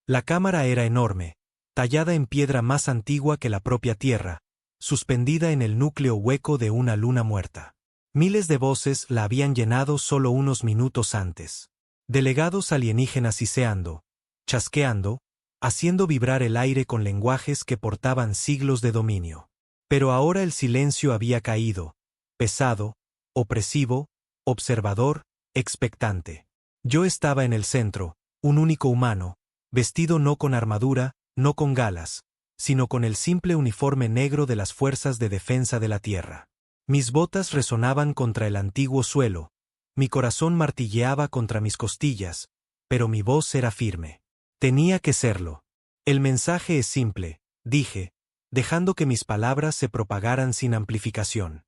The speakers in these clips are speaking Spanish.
La cámara era enorme, tallada en piedra más antigua que la propia Tierra, suspendida en el núcleo hueco de una luna muerta. Miles de voces la habían llenado solo unos minutos antes. Delegados alienígenas siseando, chasqueando, haciendo vibrar el aire con lenguajes que portaban siglos de dominio. Pero ahora el silencio había caído, pesado, opresivo, observador, expectante. Yo estaba en el centro, un único humano, vestido no con armadura, no con galas, sino con el simple uniforme negro de las fuerzas de defensa de la Tierra. Mis botas resonaban contra el antiguo suelo, mi corazón martilleaba contra mis costillas, pero mi voz era firme. Tenía que serlo. El mensaje es simple, dije, dejando que mis palabras se propagaran sin amplificación.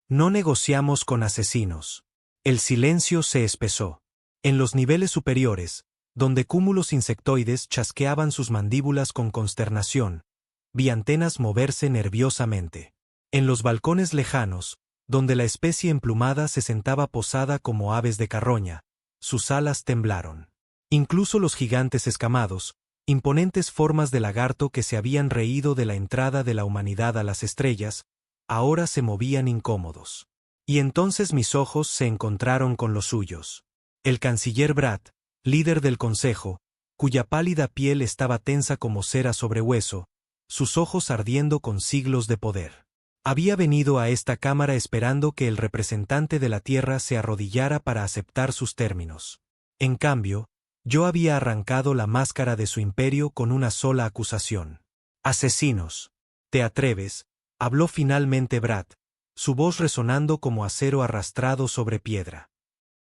No negociamos con asesinos. El silencio se espesó. En los niveles superiores, donde cúmulos insectoides chasqueaban sus mandíbulas con consternación, vi antenas moverse nerviosamente. En los balcones lejanos, donde la especie emplumada se sentaba posada como aves de carroña, sus alas temblaron. Incluso los gigantes escamados, imponentes formas de lagarto que se habían reído de la entrada de la humanidad a las estrellas, ahora se movían incómodos. Y entonces mis ojos se encontraron con los suyos. El canciller Brad, líder del consejo, cuya pálida piel estaba tensa como cera sobre hueso, sus ojos ardiendo con siglos de poder. Había venido a esta cámara esperando que el representante de la Tierra se arrodillara para aceptar sus términos. En cambio, yo había arrancado la máscara de su imperio con una sola acusación. Asesinos. ¿Te atreves? Habló finalmente Brad, su voz resonando como acero arrastrado sobre piedra.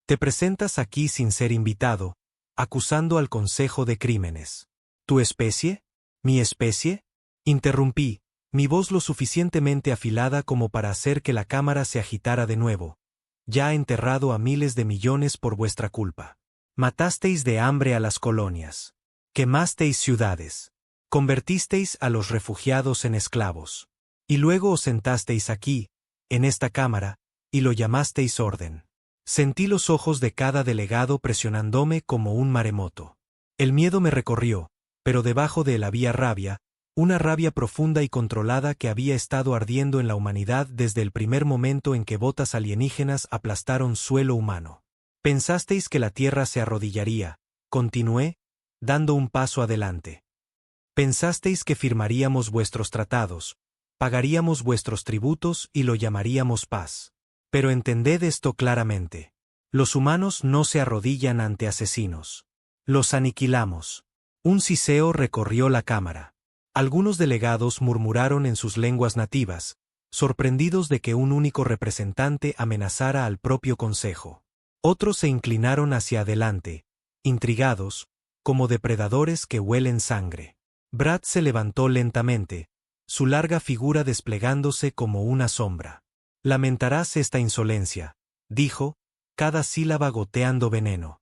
Te presentas aquí sin ser invitado, acusando al Consejo de crímenes. ¿Tu especie? ¿Mi especie? Interrumpí, mi voz lo suficientemente afilada como para hacer que la cámara se agitara de nuevo. Ya he enterrado a miles de millones por vuestra culpa. Matasteis de hambre a las colonias. Quemasteis ciudades. Convertisteis a los refugiados en esclavos. Y luego os sentasteis aquí, en esta cámara, y lo llamasteis orden. Sentí los ojos de cada delegado presionándome como un maremoto. El miedo me recorrió, pero debajo de él había rabia, una rabia profunda y controlada que había estado ardiendo en la humanidad desde el primer momento en que botas alienígenas aplastaron suelo humano. Pensasteis que la Tierra se arrodillaría, continué, dando un paso adelante. Pensasteis que firmaríamos vuestros tratados, pagaríamos vuestros tributos y lo llamaríamos paz. Pero entended esto claramente. Los humanos no se arrodillan ante asesinos. Los aniquilamos. Un siseo recorrió la cámara. Algunos delegados murmuraron en sus lenguas nativas, sorprendidos de que un único representante amenazara al propio consejo. Otros se inclinaron hacia adelante, intrigados, como depredadores que huelen sangre. Brad se levantó lentamente, su larga figura desplegándose como una sombra. Lamentarás esta insolencia, dijo, cada sílaba goteando veneno.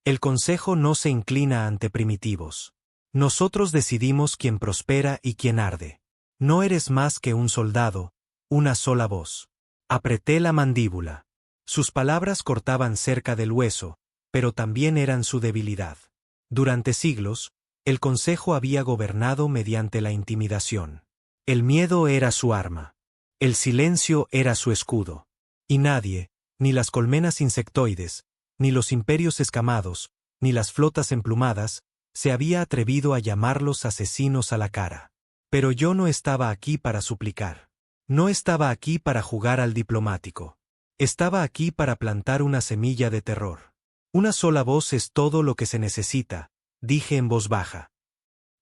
El consejo no se inclina ante primitivos. Nosotros decidimos quién prospera y quién arde. No eres más que un soldado, una sola voz. Apreté la mandíbula. Sus palabras cortaban cerca del hueso, pero también eran su debilidad. Durante siglos, el consejo había gobernado mediante la intimidación. El miedo era su arma. El silencio era su escudo. Y nadie, ni las colmenas insectoides, ni los imperios escamados, ni las flotas emplumadas, se había atrevido a llamarlos asesinos a la cara. Pero yo no estaba aquí para suplicar. No estaba aquí para jugar al diplomático. Estaba aquí para plantar una semilla de terror. Una sola voz es todo lo que se necesita, dije en voz baja.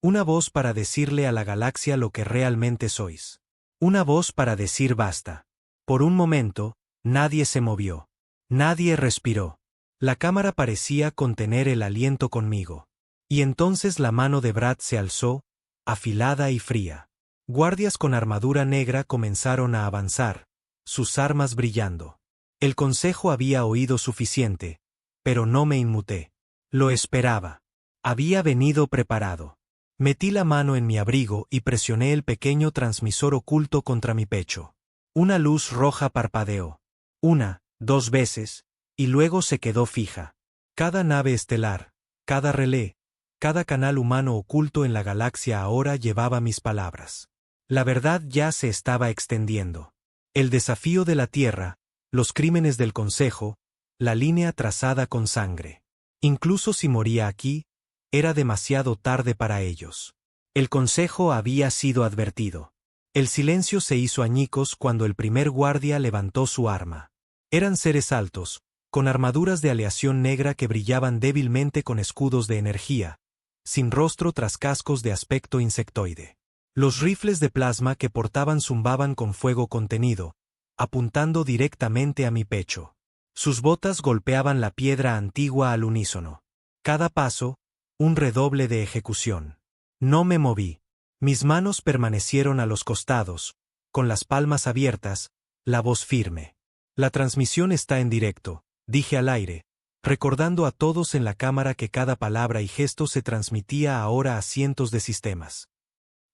Una voz para decirle a la galaxia lo que realmente sois. Una voz para decir basta. Por un momento, nadie se movió. Nadie respiró. La cámara parecía contener el aliento conmigo. Y entonces la mano de Brad se alzó, afilada y fría. Guardias con armadura negra comenzaron a avanzar, sus armas brillando. El consejo había oído suficiente, pero no me inmuté. Lo esperaba. Había venido preparado. Metí la mano en mi abrigo y presioné el pequeño transmisor oculto contra mi pecho. Una luz roja parpadeó. Una, 2 veces, y luego se quedó fija. Cada nave estelar, cada relé, Cada canal humano oculto en la galaxia ahora llevaba mis palabras. La verdad ya se estaba extendiendo. El desafío de la Tierra, los crímenes del Consejo, la línea trazada con sangre. Incluso si moría aquí, era demasiado tarde para ellos. El Consejo había sido advertido. El silencio se hizo añicos cuando el primer guardia levantó su arma. Eran seres altos, con armaduras de aleación negra que brillaban débilmente con escudos de energía, sin rostro tras cascos de aspecto insectoide. Los rifles de plasma que portaban zumbaban con fuego contenido, apuntando directamente a mi pecho. Sus botas golpeaban la piedra antigua al unísono. Cada paso, un redoble de ejecución. No me moví. Mis manos permanecieron a los costados, con las palmas abiertas, la voz firme. La transmisión está en directo, dije al aire, recordando a todos en la cámara que cada palabra y gesto se transmitía ahora a cientos de sistemas.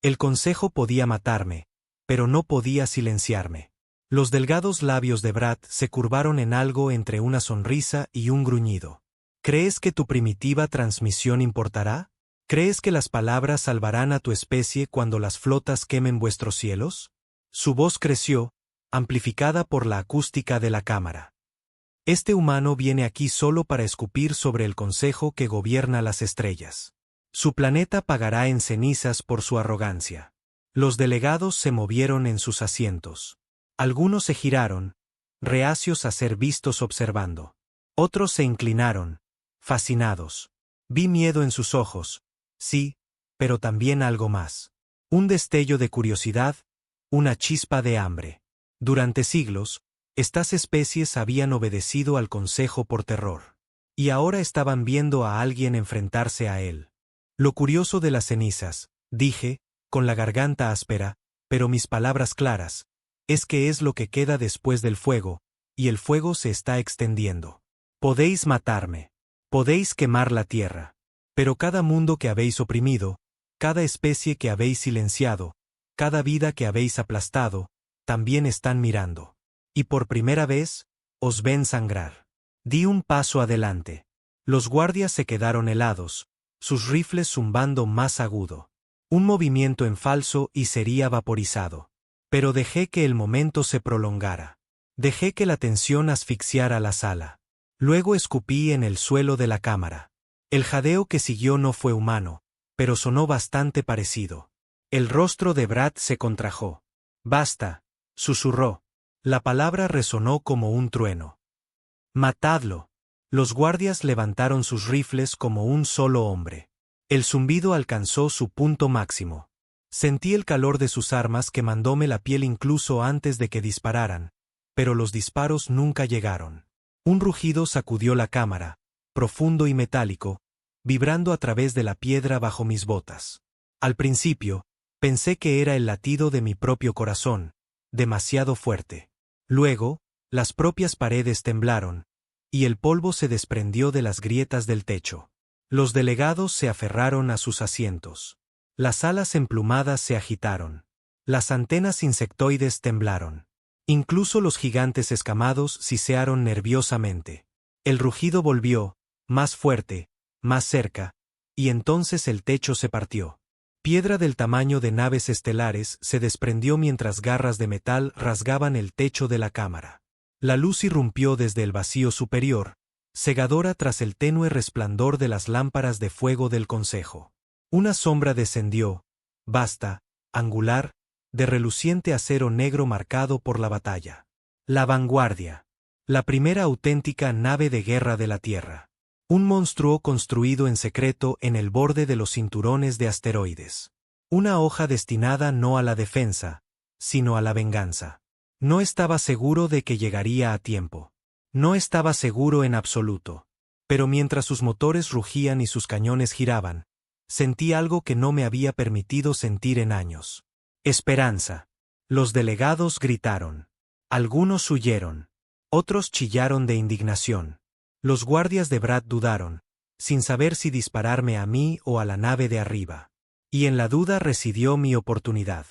El Consejo podía matarme, pero no podía silenciarme. Los delgados labios de Brad se curvaron en algo entre una sonrisa y un gruñido. ¿Crees que tu primitiva transmisión importará? ¿Crees que las palabras salvarán a tu especie cuando las flotas quemen vuestros cielos? Su voz creció, amplificada por la acústica de la cámara. Este humano viene aquí solo para escupir sobre el Consejo que gobierna las estrellas. Su planeta pagará en cenizas por su arrogancia. Los delegados se movieron en sus asientos. Algunos se giraron, reacios a ser vistos observando. Otros se inclinaron, fascinados. Vi miedo en sus ojos, sí, pero también algo más. Un destello de curiosidad, una chispa de hambre. Durante siglos, estas especies habían obedecido al Consejo por terror. Y ahora estaban viendo a alguien enfrentarse a él. Lo curioso de las cenizas, dije, con la garganta áspera, pero mis palabras claras, es que es lo que queda después del fuego, y el fuego se está extendiendo. Podéis matarme. Podéis quemar la tierra. Pero cada mundo que habéis oprimido, cada especie que habéis silenciado, cada vida que habéis aplastado, también están mirando. Y por primera vez, os ven sangrar. Di un paso adelante. Los guardias se quedaron helados, sus rifles zumbando más agudo. Un movimiento en falso y sería vaporizado. Pero dejé que el momento se prolongara. Dejé que la tensión asfixiara la sala. Luego escupí en el suelo de la cámara. El jadeo que siguió no fue humano, pero sonó bastante parecido. El rostro de Brad se contrajo. «Basta», susurró. La palabra resonó como un trueno. «Matadlo». Los guardias levantaron sus rifles como un solo hombre. El zumbido alcanzó su punto máximo. Sentí el calor de sus armas quemándome la piel incluso antes de que dispararan, pero los disparos nunca llegaron. Un rugido sacudió la cámara, profundo y metálico, vibrando a través de la piedra bajo mis botas. Al principio, pensé que era el latido de mi propio corazón, demasiado fuerte. Luego, las propias paredes temblaron, y el polvo se desprendió de las grietas del techo. Los delegados se aferraron a sus asientos. Las alas emplumadas se agitaron. Las antenas insectoides temblaron. Incluso los gigantes escamados sisearon nerviosamente. El rugido volvió, más fuerte, más cerca, y entonces el techo se partió. Piedra del tamaño de naves estelares se desprendió mientras garras de metal rasgaban el techo de la cámara. La luz irrumpió desde el vacío superior, cegadora tras el tenue resplandor de las lámparas de fuego del Consejo. Una sombra descendió, vasta, angular, de reluciente acero negro marcado por la batalla. La vanguardia. La primera auténtica nave de guerra de la Tierra. Un monstruo construido en secreto en el borde de los cinturones de asteroides. Una hoja destinada no a la defensa, sino a la venganza. No estaba seguro de que llegaría a tiempo. No estaba seguro en absoluto. Pero mientras sus motores rugían y sus cañones giraban, sentí algo que no me había permitido sentir en años. Esperanza. Los delegados gritaron. Algunos huyeron. Otros chillaron de indignación. Los guardias de Brad dudaron, sin saber si dispararme a mí o a la nave de arriba. Y en la duda residió mi oportunidad.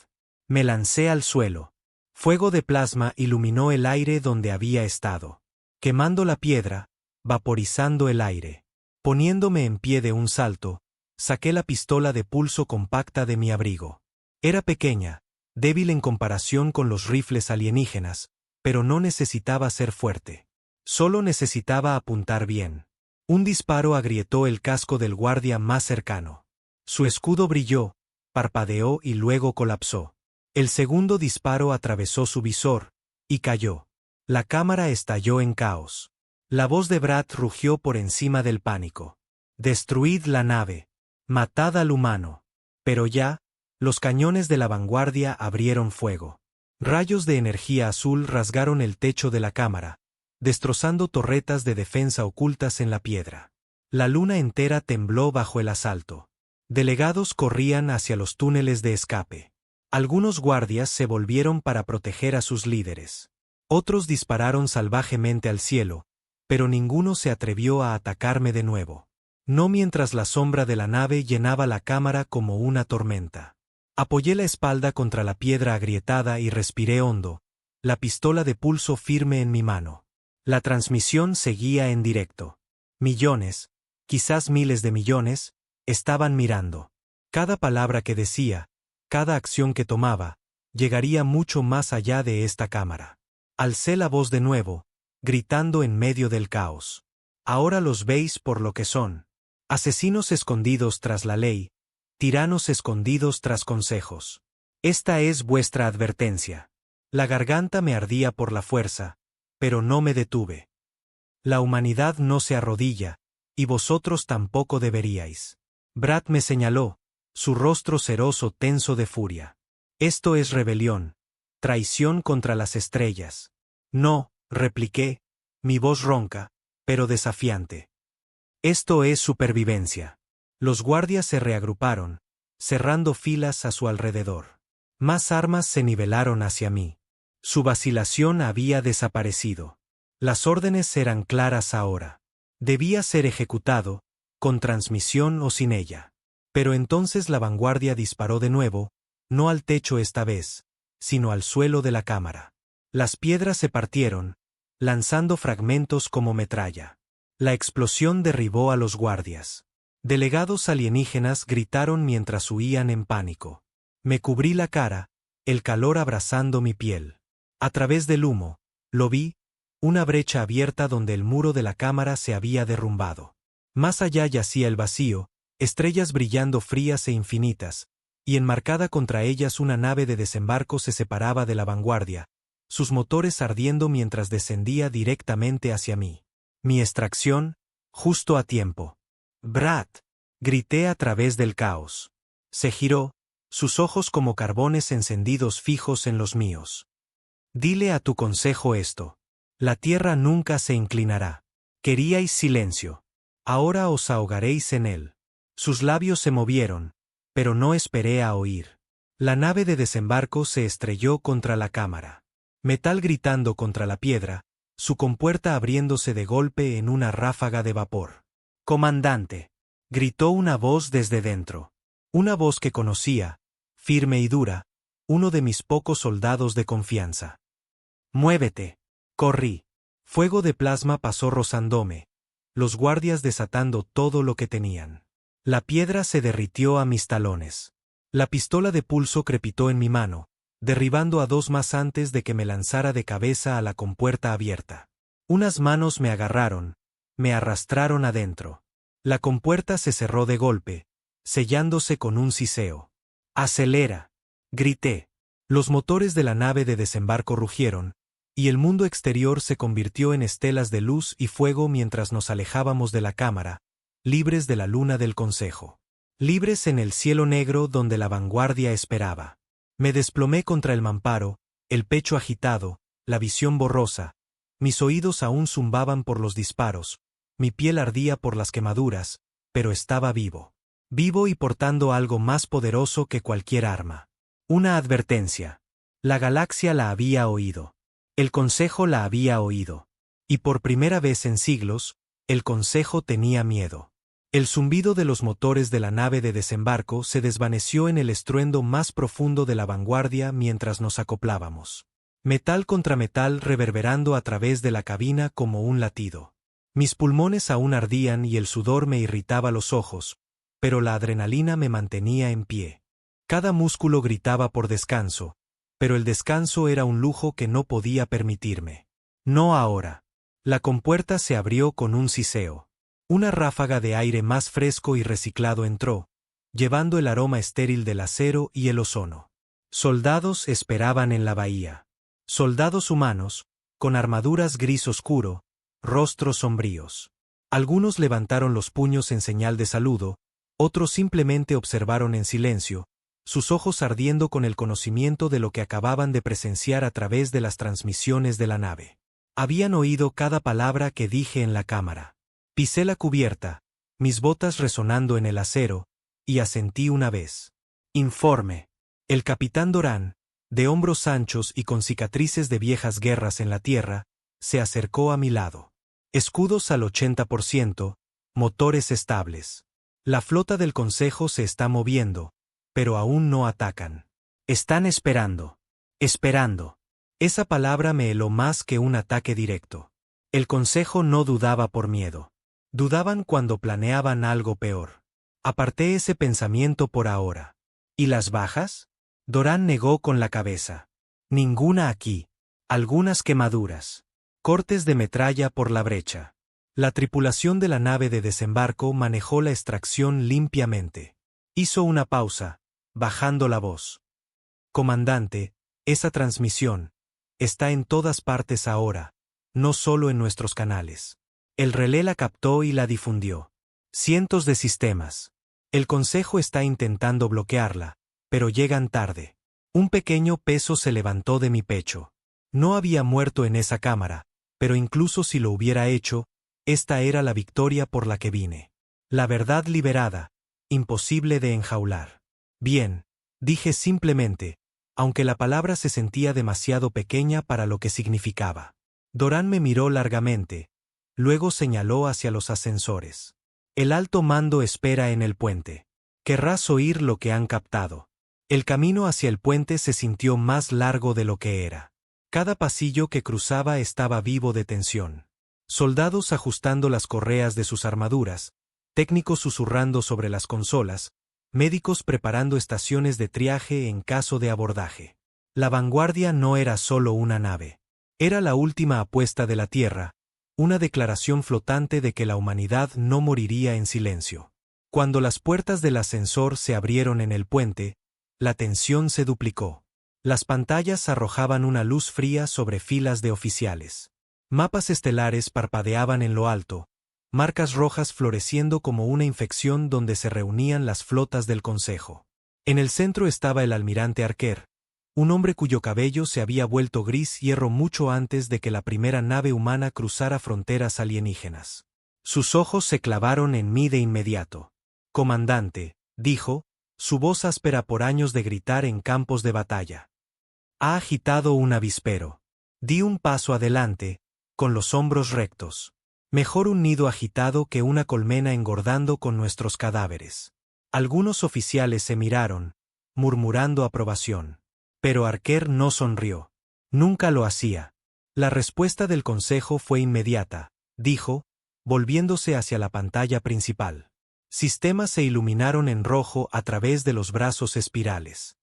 Me lancé al suelo. Fuego de plasma iluminó el aire donde había estado, quemando la piedra, vaporizando el aire. Poniéndome en pie de un salto, Saqué la pistola de pulso compacta de mi abrigo. Era pequeña, débil en comparación con los rifles alienígenas, pero no necesitaba ser fuerte. Solo necesitaba apuntar bien. Un disparo agrietó el casco del guardia más cercano. Su escudo brilló, parpadeó y luego colapsó. El segundo disparo atravesó su visor, y cayó. La cámara estalló en caos. La voz de Brad rugió por encima del pánico. «Destruid la nave. Matad al humano». Pero ya, los cañones de la vanguardia abrieron fuego. Rayos de energía azul rasgaron el techo de la cámara, destrozando torretas de defensa ocultas en la piedra. La luna entera tembló bajo el asalto. Delegados corrían hacia los túneles de escape. Algunos guardias se volvieron para proteger a sus líderes. Otros dispararon salvajemente al cielo, pero ninguno se atrevió a atacarme de nuevo. No mientras la sombra de la nave llenaba la cámara como una tormenta. Apoyé la espalda contra la piedra agrietada y respiré hondo, la pistola de pulso firme en mi mano. La transmisión seguía en directo. Millones, quizás miles de millones, estaban mirando. Cada palabra que decía, cada acción que tomaba, llegaría mucho más allá de esta cámara. Alcé la voz de nuevo, gritando en medio del caos. Ahora los veis por lo que son. Asesinos escondidos tras la ley, tiranos escondidos tras consejos. Esta es vuestra advertencia. La garganta me ardía por la fuerza, pero no me detuve. La humanidad no se arrodilla, y vosotros tampoco deberíais. Brad me señaló, su rostro ceroso tenso de furia. Esto es rebelión, traición contra las estrellas. No, repliqué, mi voz ronca, pero desafiante. Esto es supervivencia. Los guardias se reagruparon, cerrando filas a su alrededor. Más armas se nivelaron hacia mí. Su vacilación había desaparecido. Las órdenes eran claras ahora. Debía ser ejecutado, con transmisión o sin ella. Pero entonces la vanguardia disparó de nuevo, no al techo esta vez, sino al suelo de la cámara. Las piedras se partieron, lanzando fragmentos como metralla. La explosión derribó a los guardias. Delegados alienígenas gritaron mientras huían en pánico. Me cubrí la cara, el calor abrazando mi piel. A través del humo, lo vi, una brecha abierta donde el muro de la cámara se había derrumbado. Más allá yacía el vacío, estrellas brillando frías e infinitas, y enmarcada contra ellas una nave de desembarco se separaba de la vanguardia, sus motores ardiendo mientras descendía directamente hacia mí. Mi extracción, justo a tiempo. «Brad», grité a través del caos. Se giró, sus ojos como carbones encendidos fijos en los míos. «Dile a tu consejo esto. La tierra nunca se inclinará. Queríais silencio. Ahora os ahogaréis en él». Sus labios se movieron, pero no esperé a oír. La nave de desembarco se estrelló contra la cámara. Metal gritando contra la piedra, su compuerta abriéndose de golpe en una ráfaga de vapor. «Comandante», gritó una voz desde dentro. Una voz que conocía, firme y dura, uno de mis pocos soldados de confianza. «Muévete». Corrí. Fuego de plasma pasó rozándome, los guardias desatando todo lo que tenían. La piedra se derritió a mis talones. La pistola de pulso crepitó en mi mano, derribando a dos más antes de que me lanzara de cabeza a la compuerta abierta. Unas manos me agarraron, me arrastraron adentro. La compuerta se cerró de golpe, sellándose con un siseo. «Acelera», grité. Los motores de la nave de desembarco rugieron, y el mundo exterior se convirtió en estelas de luz y fuego mientras nos alejábamos de la cámara, libres de la luna del consejo. Libres en el cielo negro donde la vanguardia esperaba. Me desplomé contra el mamparo, el pecho agitado, la visión borrosa, mis oídos aún zumbaban por los disparos, mi piel ardía por las quemaduras, pero estaba vivo. Vivo y portando algo más poderoso que cualquier arma. Una advertencia. La galaxia la había oído. El Consejo la había oído. Y por primera vez en siglos, el Consejo tenía miedo. El zumbido de los motores de la nave de desembarco se desvaneció en el estruendo más profundo de la vanguardia mientras nos acoplábamos. Metal contra metal reverberando a través de la cabina como un latido. Mis pulmones aún ardían y el sudor me irritaba los ojos, pero la adrenalina me mantenía en pie. Cada músculo gritaba por descanso, pero el descanso era un lujo que no podía permitirme. No ahora. La compuerta se abrió con un siseo. Una ráfaga de aire más fresco y reciclado entró, llevando el aroma estéril del acero y el ozono. Soldados esperaban en la bahía. Soldados humanos, con armaduras gris oscuro, rostros sombríos. Algunos levantaron los puños en señal de saludo, otros simplemente observaron en silencio, sus ojos ardiendo con el conocimiento de lo que acababan de presenciar a través de las transmisiones de la nave. Habían oído cada palabra que dije en la cámara. Pisé la cubierta, mis botas resonando en el acero, y asentí una vez. Informe. El capitán Doran, de hombros anchos y con cicatrices de viejas guerras en la tierra, se acercó a mi lado. Escudos al 80%, motores estables. La flota del Consejo se está moviendo, pero aún no atacan. Están esperando. Esperando. Esa palabra me heló más que un ataque directo. El Consejo no dudaba por miedo. Dudaban cuando planeaban algo peor. Aparté ese pensamiento por ahora. ¿Y las bajas? Doran negó con la cabeza. Ninguna aquí. Algunas quemaduras. Cortes de metralla por la brecha. La tripulación de la nave de desembarco manejó la extracción limpiamente. Hizo una pausa, bajando la voz. Comandante, esa transmisión está en todas partes ahora, no solo en nuestros canales. El relé la captó y la difundió. Cientos de sistemas. El Consejo está intentando bloquearla, pero llegan tarde. Un pequeño peso se levantó de mi pecho. No había muerto en esa cámara, pero incluso si lo hubiera hecho, esta era la victoria por la que vine. La verdad liberada, imposible de enjaular. Bien, dije simplemente, aunque la palabra se sentía demasiado pequeña para lo que significaba. Doran me miró largamente, luego señaló hacia los ascensores. El alto mando espera en el puente. Querrás oír lo que han captado. El camino hacia el puente se sintió más largo de lo que era. Cada pasillo que cruzaba estaba vivo de tensión. Soldados ajustando las correas de sus armaduras, técnicos susurrando sobre las consolas, médicos preparando estaciones de triaje en caso de abordaje. La vanguardia no era solo una nave. Era la última apuesta de la Tierra, una declaración flotante de que la humanidad no moriría en silencio. Cuando las puertas del ascensor se abrieron en el puente, la tensión se duplicó. Las pantallas arrojaban una luz fría sobre filas de oficiales. Mapas estelares parpadeaban en lo alto, marcas rojas floreciendo como una infección donde se reunían las flotas del Consejo. En el centro estaba el almirante Arquer, un hombre cuyo cabello se había vuelto gris hierro mucho antes de que la primera nave humana cruzara fronteras alienígenas. Sus ojos se clavaron en mí de inmediato. Comandante, dijo, su voz áspera por años de gritar en campos de batalla. Ha agitado un avispero. Di un paso adelante, con los hombros rectos. Mejor un nido agitado que una colmena engordando con nuestros cadáveres. Algunos oficiales se miraron, murmurando aprobación. Pero Arquer no sonrió. Nunca lo hacía. La respuesta del Consejo fue inmediata, dijo, volviéndose hacia la pantalla principal. Sistemas se iluminaron en rojo a través de los brazos espirales.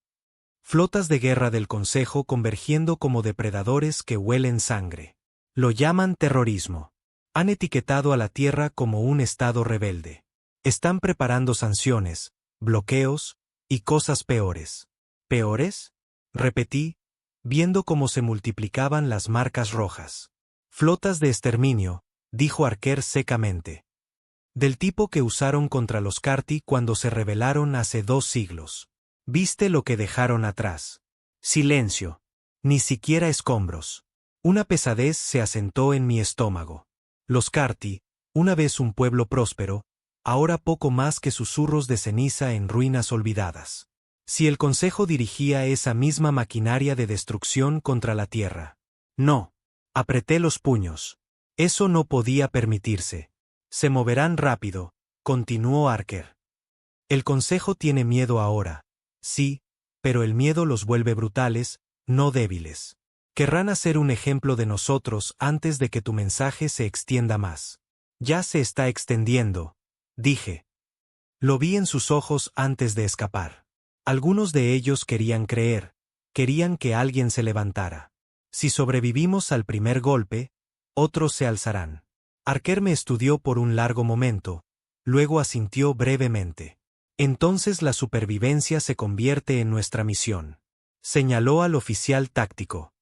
Flotas de guerra del Consejo convergiendo como depredadores que huelen sangre. Lo llaman terrorismo. Han etiquetado a la Tierra como un estado rebelde. Están preparando sanciones, bloqueos, y cosas peores. ¿Peores? Repetí, viendo cómo se multiplicaban las marcas rojas. Flotas de exterminio, dijo Arquer secamente. Del tipo que usaron contra los Carti cuando se rebelaron hace 2 siglos. ¿Viste lo que dejaron atrás? Silencio. Ni siquiera escombros. Una pesadez se asentó en mi estómago. Los Carti, una vez un pueblo próspero, ahora poco más que susurros de ceniza en ruinas olvidadas. Si el Consejo dirigía esa misma maquinaria de destrucción contra la Tierra. No. Apreté los puños. Eso no podía permitirse. Se moverán rápido, continuó Arquer. El Consejo tiene miedo ahora. Sí, pero el miedo los vuelve brutales, no débiles. Querrán hacer un ejemplo de nosotros antes de que tu mensaje se extienda más. Ya se está extendiendo, dije. Lo vi en sus ojos antes de escapar. Algunos de ellos querían creer, querían que alguien se levantara. Si sobrevivimos al primer golpe, otros se alzarán. Arquer me estudió por un largo momento, luego asintió brevemente. Entonces la supervivencia se convierte en nuestra misión. Señaló al oficial táctico.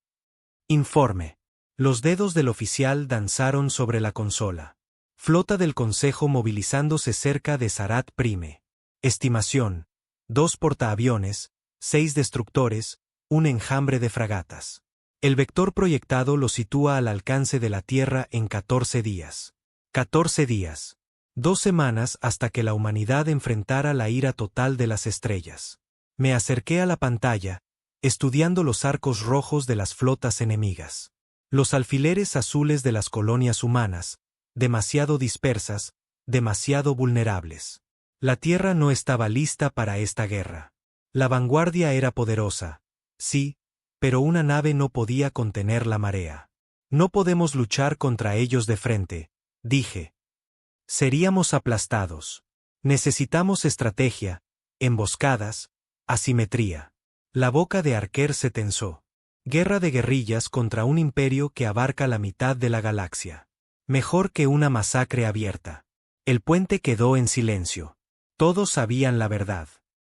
Informe. Los dedos del oficial danzaron sobre la consola. Flota del Consejo movilizándose cerca de Sarat Prime. Estimación: 2 portaaviones, 6 destructores, un enjambre de fragatas. El vector proyectado lo sitúa al alcance de la Tierra en 14 días. 14 días. 2 semanas hasta que la humanidad enfrentara la ira total de las estrellas. Me acerqué a la pantalla, estudiando los arcos rojos de las flotas enemigas. Los alfileres azules de las colonias humanas, demasiado dispersas, demasiado vulnerables. La Tierra no estaba lista para esta guerra. La vanguardia era poderosa, sí, pero una nave no podía contener la marea. No podemos luchar contra ellos de frente, dije. Seríamos aplastados. Necesitamos estrategia, emboscadas, asimetría. La boca de Arquer se tensó. Guerra de guerrillas contra un imperio que abarca la mitad de la galaxia. Mejor que una masacre abierta. El puente quedó en silencio. Todos sabían la verdad.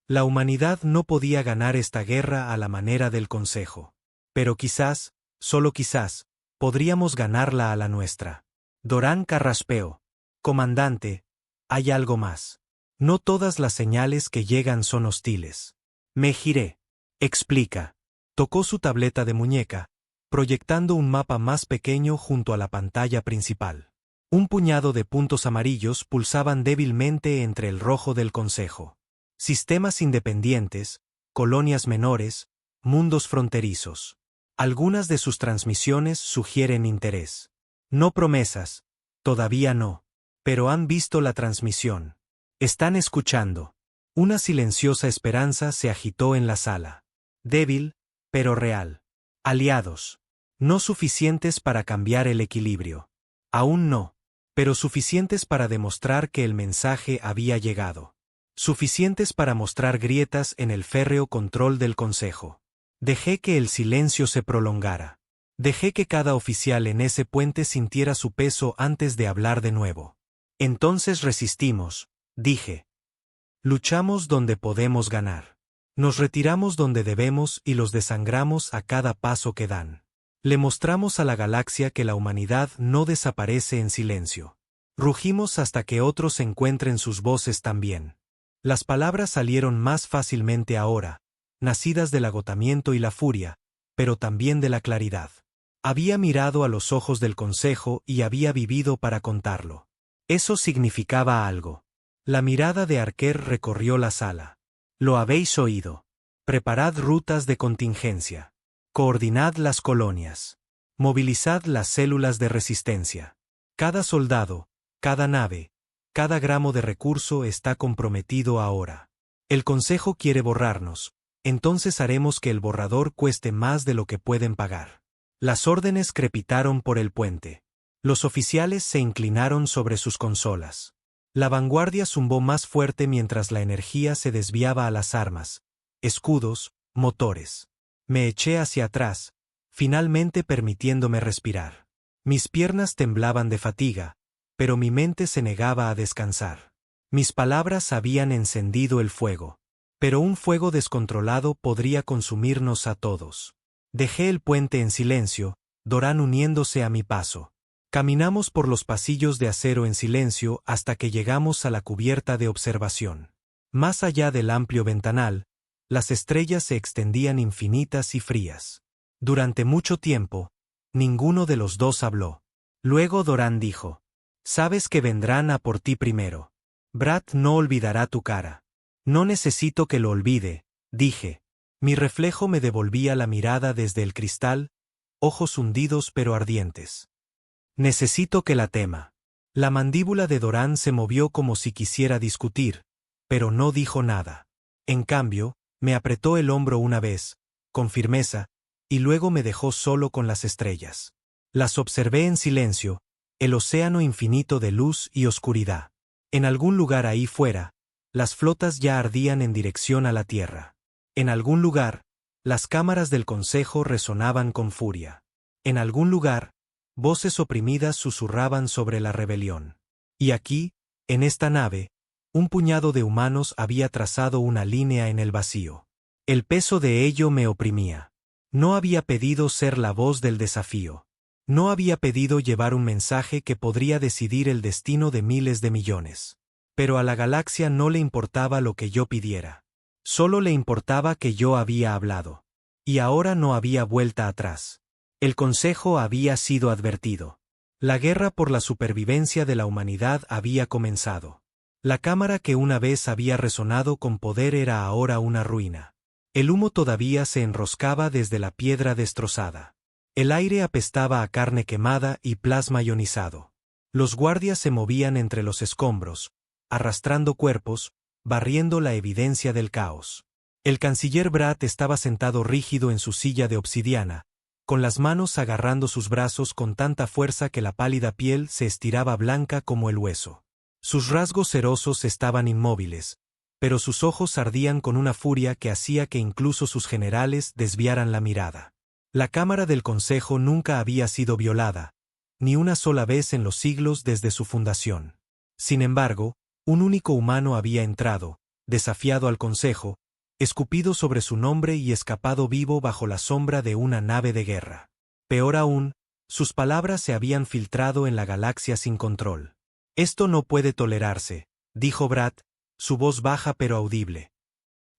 La humanidad no podía ganar esta guerra a la manera del Consejo. Pero quizás, solo quizás, podríamos ganarla a la nuestra. Doran carraspeó. Comandante, hay algo más. No todas las señales que llegan son hostiles. Me giré. Explica. Tocó su tableta de muñeca, proyectando un mapa más pequeño junto a la pantalla principal. Un puñado de puntos amarillos pulsaban débilmente entre el rojo del Consejo. Sistemas independientes, colonias menores, mundos fronterizos. Algunas de sus transmisiones sugieren interés. No promesas, todavía no. Pero han visto la transmisión. Están escuchando. Una silenciosa esperanza se agitó en la sala. Débil, pero real. Aliados. No suficientes para cambiar el equilibrio. Aún no. Pero suficientes para demostrar que el mensaje había llegado. Suficientes para mostrar grietas en el férreo control del Consejo. Dejé que el silencio se prolongara. Dejé que cada oficial en ese puente sintiera su peso antes de hablar de nuevo. Entonces resistimos, dije. Luchamos donde podemos ganar. Nos retiramos donde debemos y los desangramos a cada paso que dan. Le mostramos a la galaxia que la humanidad no desaparece en silencio. Rugimos hasta que otros encuentren sus voces también. Las palabras salieron más fácilmente ahora, nacidas del agotamiento y la furia, pero también de la claridad. Había mirado a los ojos del Consejo y había vivido para contarlo. Eso significaba algo. La mirada de Arquer recorrió la sala. Lo habéis oído. Preparad rutas de contingencia. Coordinad las colonias. Movilizad las células de resistencia. Cada soldado, cada nave, cada gramo de recurso está comprometido ahora. El Consejo quiere borrarnos, entonces haremos que el borrador cueste más de lo que pueden pagar. Las órdenes crepitaron por el puente. Los oficiales se inclinaron sobre sus consolas. La vanguardia zumbó más fuerte mientras la energía se desviaba a las armas, escudos, motores. Me eché hacia atrás, finalmente permitiéndome respirar. Mis piernas temblaban de fatiga, pero mi mente se negaba a descansar. Mis palabras habían encendido el fuego. Pero un fuego descontrolado podría consumirnos a todos. Dejé el puente en silencio, Doran uniéndose a mi paso. Caminamos por los pasillos de acero en silencio hasta que llegamos a la cubierta de observación. Más allá del amplio ventanal, las estrellas se extendían infinitas y frías. Durante mucho tiempo, ninguno de los dos habló. Luego Doran dijo: «Sabes que vendrán a por ti primero. Brad no olvidará tu cara». «No necesito que lo olvide», dije. Mi reflejo me devolvía la mirada desde el cristal, ojos hundidos pero ardientes. «Necesito que la tema». La mandíbula de Doran se movió como si quisiera discutir, pero no dijo nada. En cambio, me apretó el hombro una vez, con firmeza, y luego me dejó solo con las estrellas. Las observé en silencio, el océano infinito de luz y oscuridad. En algún lugar ahí fuera, las flotas ya ardían en dirección a la Tierra. En algún lugar, las cámaras del Consejo resonaban con furia. En algún lugar, voces oprimidas susurraban sobre la rebelión. Y aquí, en esta nave, un puñado de humanos había trazado una línea en el vacío. El peso de ello me oprimía. No había pedido ser la voz del desafío. No había pedido llevar un mensaje que podría decidir el destino de miles de millones. Pero a la galaxia no le importaba lo que yo pidiera. Solo le importaba que yo había hablado. Y ahora no había vuelta atrás. El Consejo había sido advertido. La guerra por la supervivencia de la humanidad había comenzado. La cámara que una vez había resonado con poder era ahora una ruina. El humo todavía se enroscaba desde la piedra destrozada. El aire apestaba a carne quemada y plasma ionizado. Los guardias se movían entre los escombros, arrastrando cuerpos, barriendo la evidencia del caos. El canciller Bratt estaba sentado rígido en su silla de obsidiana, con las manos agarrando sus brazos con tanta fuerza que la pálida piel se estiraba blanca como el hueso. Sus rasgos serosos estaban inmóviles, pero sus ojos ardían con una furia que hacía que incluso sus generales desviaran la mirada. La Cámara del Consejo nunca había sido violada, ni una sola vez en los siglos desde su fundación. Sin embargo, un único humano había entrado, desafiado al Consejo, escupido sobre su nombre y escapado vivo bajo la sombra de una nave de guerra. Peor aún, sus palabras se habían filtrado en la galaxia sin control. «Esto no puede tolerarse», dijo Bratt, su voz baja pero audible.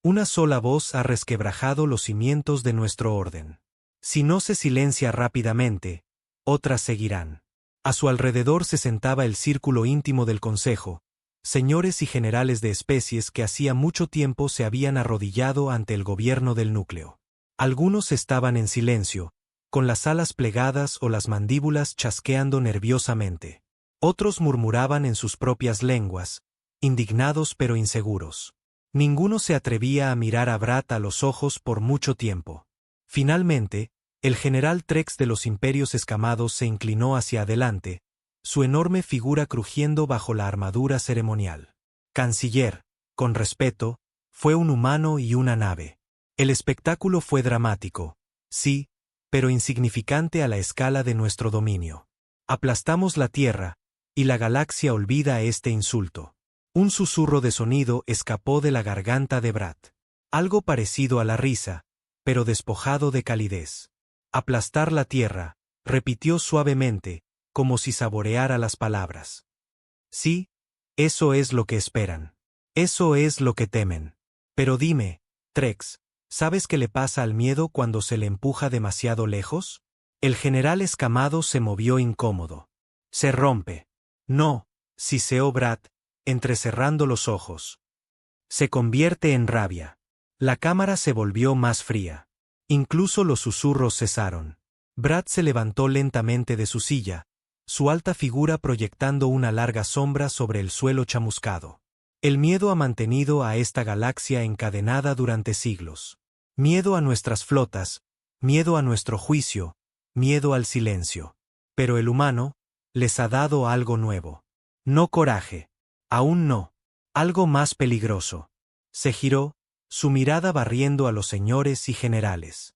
«Una sola voz ha resquebrajado los cimientos de nuestro orden. Si no se silencia rápidamente, otras seguirán». A su alrededor se sentaba el círculo íntimo del Consejo, señores y generales de especies que hacía mucho tiempo se habían arrodillado ante el gobierno del núcleo. Algunos estaban en silencio, con las alas plegadas o las mandíbulas chasqueando nerviosamente. Otros murmuraban en sus propias lenguas, indignados pero inseguros. Ninguno se atrevía a mirar a Bratt a los ojos por mucho tiempo. Finalmente, el general Trex de los Imperios Escamados se inclinó hacia adelante, su enorme figura crujiendo bajo la armadura ceremonial. «Canciller», con respeto, fue un humano y una nave. El espectáculo fue dramático, sí, pero insignificante a la escala de nuestro dominio. Aplastamos la Tierra, y la galaxia olvida este insulto. Un susurro de sonido escapó de la garganta de Bratt. Algo parecido a la risa, pero despojado de calidez. «Aplastar la Tierra», repitió suavemente, como si saboreara las palabras. «Sí, eso es lo que esperan. Eso es lo que temen. Pero dime, Trex, ¿sabes qué le pasa al miedo cuando se le empuja demasiado lejos?» El general escamado se movió incómodo. «Se rompe». «No», siseó Bratt, entrecerrando los ojos. «Se convierte en rabia». La cámara se volvió más fría. Incluso los susurros cesaron. Bratt se levantó lentamente de su silla, su alta figura proyectando una larga sombra sobre el suelo chamuscado. El miedo ha mantenido a esta galaxia encadenada durante siglos. Miedo a nuestras flotas, miedo a nuestro juicio, miedo al silencio. Pero el humano les ha dado algo nuevo. No coraje. Aún no. Algo más peligroso. Se giró, su mirada barriendo a los señores y generales.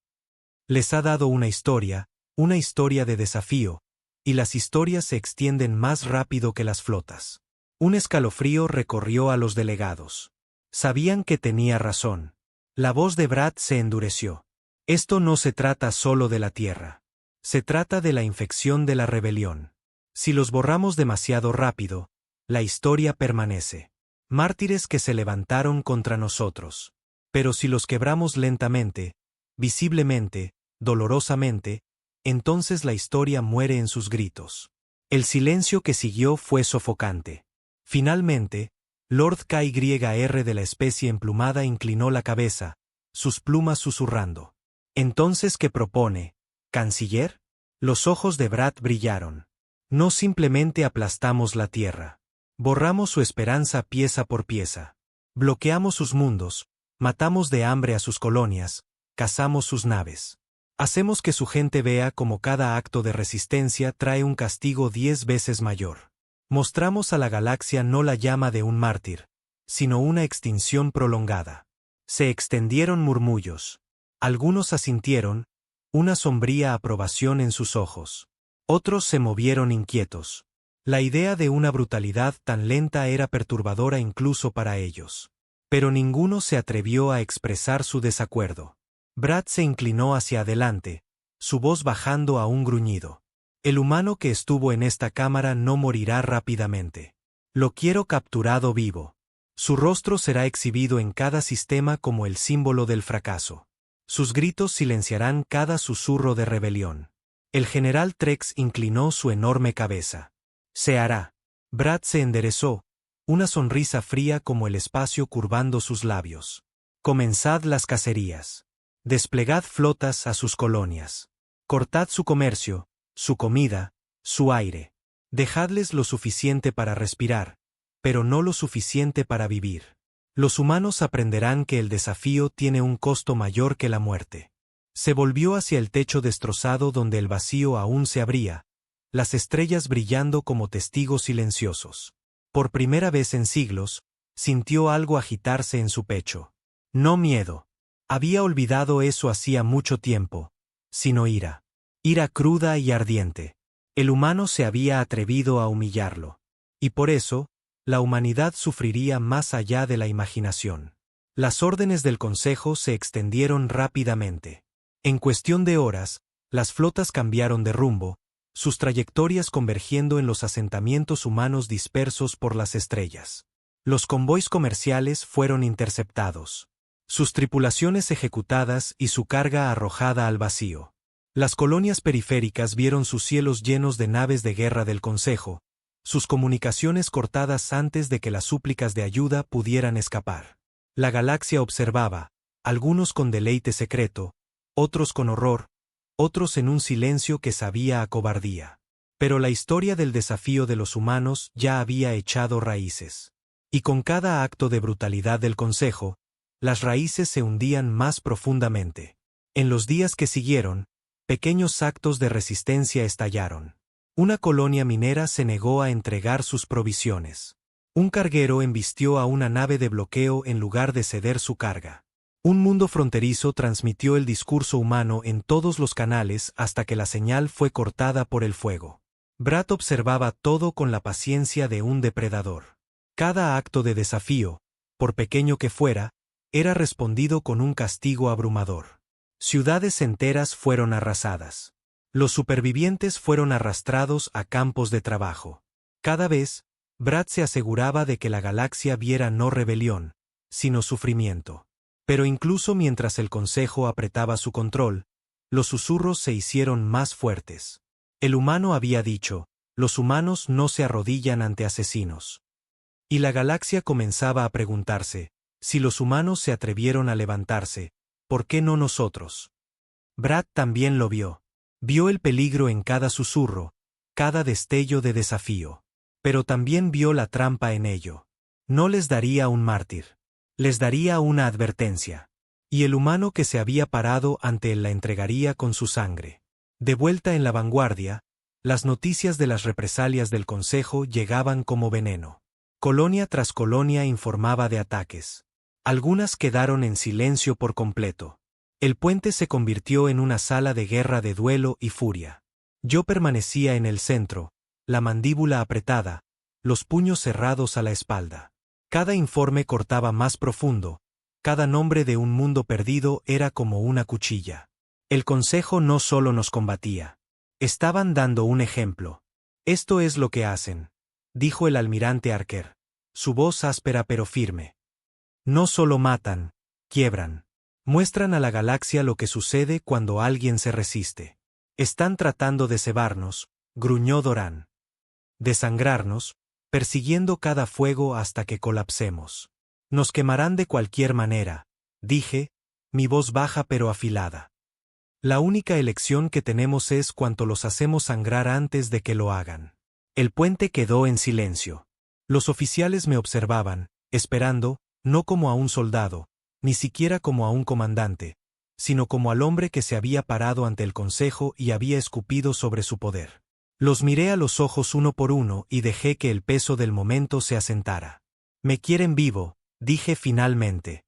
Les ha dado una historia de desafío, y las historias se extienden más rápido que las flotas. Un escalofrío recorrió a los delegados. Sabían que tenía razón. La voz de Bratt se endureció. Esto no se trata solo de la Tierra. Se trata de la infección de la rebelión. Si los borramos demasiado rápido, la historia permanece. Mártires que se levantaron contra nosotros. Pero si los quebramos lentamente, visiblemente, dolorosamente, entonces la historia muere en sus gritos. El silencio que siguió fue sofocante. Finalmente, Lord KYR de la especie emplumada inclinó la cabeza, sus plumas susurrando. «¿Entonces qué propone, canciller?» Los ojos de Bratt brillaron. «No simplemente aplastamos la Tierra. Borramos su esperanza pieza por pieza. Bloqueamos sus mundos, matamos de hambre a sus colonias, cazamos sus naves. Hacemos que su gente vea cómo cada acto de resistencia trae un castigo 10 veces mayor. Mostramos a la galaxia no la llama de un mártir, sino una extinción prolongada. Se extendieron murmullos. Algunos asintieron, una sombría aprobación en sus ojos. Otros se movieron inquietos. La idea de una brutalidad tan lenta era perturbadora incluso para ellos. Pero ninguno se atrevió a expresar su desacuerdo. Brad se inclinó hacia adelante, su voz bajando a un gruñido. El humano que estuvo en esta cámara no morirá rápidamente. Lo quiero capturado vivo. Su rostro será exhibido en cada sistema como el símbolo del fracaso. Sus gritos silenciarán cada susurro de rebelión. El general Trex inclinó su enorme cabeza. Se hará. Brad se enderezó, una sonrisa fría como el espacio curvando sus labios. Comenzad las cacerías. Desplegad flotas a sus colonias. Cortad su comercio, su comida, su aire. Dejadles lo suficiente para respirar, pero no lo suficiente para vivir. Los humanos aprenderán que el desafío tiene un costo mayor que la muerte. Se volvió hacia el techo destrozado donde el vacío aún se abría, las estrellas brillando como testigos silenciosos. Por primera vez en siglos, sintió algo agitarse en su pecho. No miedo. Había olvidado eso hacía mucho tiempo, sino ira. Ira cruda y ardiente. El humano se había atrevido a humillarlo. Y por eso, la humanidad sufriría más allá de la imaginación. Las órdenes del Consejo se extendieron rápidamente. En cuestión de horas, las flotas cambiaron de rumbo, sus trayectorias convergiendo en los asentamientos humanos dispersos por las estrellas. Los convoys comerciales fueron interceptados. Sus tripulaciones ejecutadas y su carga arrojada al vacío. Las colonias periféricas vieron sus cielos llenos de naves de guerra del Consejo, sus comunicaciones cortadas antes de que las súplicas de ayuda pudieran escapar. La galaxia observaba, algunos con deleite secreto, otros con horror, otros en un silencio que sabía a cobardía. Pero la historia del desafío de los humanos ya había echado raíces. Y con cada acto de brutalidad del Consejo, las raíces se hundían más profundamente. En los días que siguieron, pequeños actos de resistencia estallaron. Una colonia minera se negó a entregar sus provisiones. Un carguero embistió a una nave de bloqueo en lugar de ceder su carga. Un mundo fronterizo transmitió el discurso humano en todos los canales hasta que la señal fue cortada por el fuego. Brad observaba todo con la paciencia de un depredador. Cada acto de desafío, por pequeño que fuera, era respondido con un castigo abrumador. Ciudades enteras fueron arrasadas. Los supervivientes fueron arrastrados a campos de trabajo. Cada vez, Brad se aseguraba de que la galaxia viera no rebelión, sino sufrimiento. Pero incluso mientras el Consejo apretaba su control, los susurros se hicieron más fuertes. El humano había dicho, los humanos no se arrodillan ante asesinos. Y la galaxia comenzaba a preguntarse, si los humanos se atrevieron a levantarse, ¿por qué no nosotros? Brad también lo vio. Vio el peligro en cada susurro, cada destello de desafío. Pero también vio la trampa en ello. No les daría un mártir. Les daría una advertencia. Y el humano que se había parado ante él la entregaría con su sangre. De vuelta en la vanguardia, las noticias de las represalias del Consejo llegaban como veneno. Colonia tras colonia informaba de ataques. Algunas quedaron en silencio por completo. El puente se convirtió en una sala de guerra de duelo y furia. Yo permanecía en el centro, la mandíbula apretada, los puños cerrados a la espalda. Cada informe cortaba más profundo, cada nombre de un mundo perdido era como una cuchilla. El Consejo no solo nos combatía. Estaban dando un ejemplo. Esto es lo que hacen, dijo el almirante Archer. Su voz áspera pero firme. No solo matan, quiebran. Muestran a la galaxia lo que sucede cuando alguien se resiste. Están tratando de cebarnos, gruñó Doran. Desangrarnos, persiguiendo cada fuego hasta que colapsemos. Nos quemarán de cualquier manera, dije, mi voz baja pero afilada. La única elección que tenemos es cuánto los hacemos sangrar antes de que lo hagan. El puente quedó en silencio. Los oficiales me observaban, esperando, no como a un soldado, ni siquiera como a un comandante, sino como al hombre que se había parado ante el Consejo y había escupido sobre su poder. Los miré a los ojos uno por uno y dejé que el peso del momento se asentara. Me quieren vivo, dije finalmente.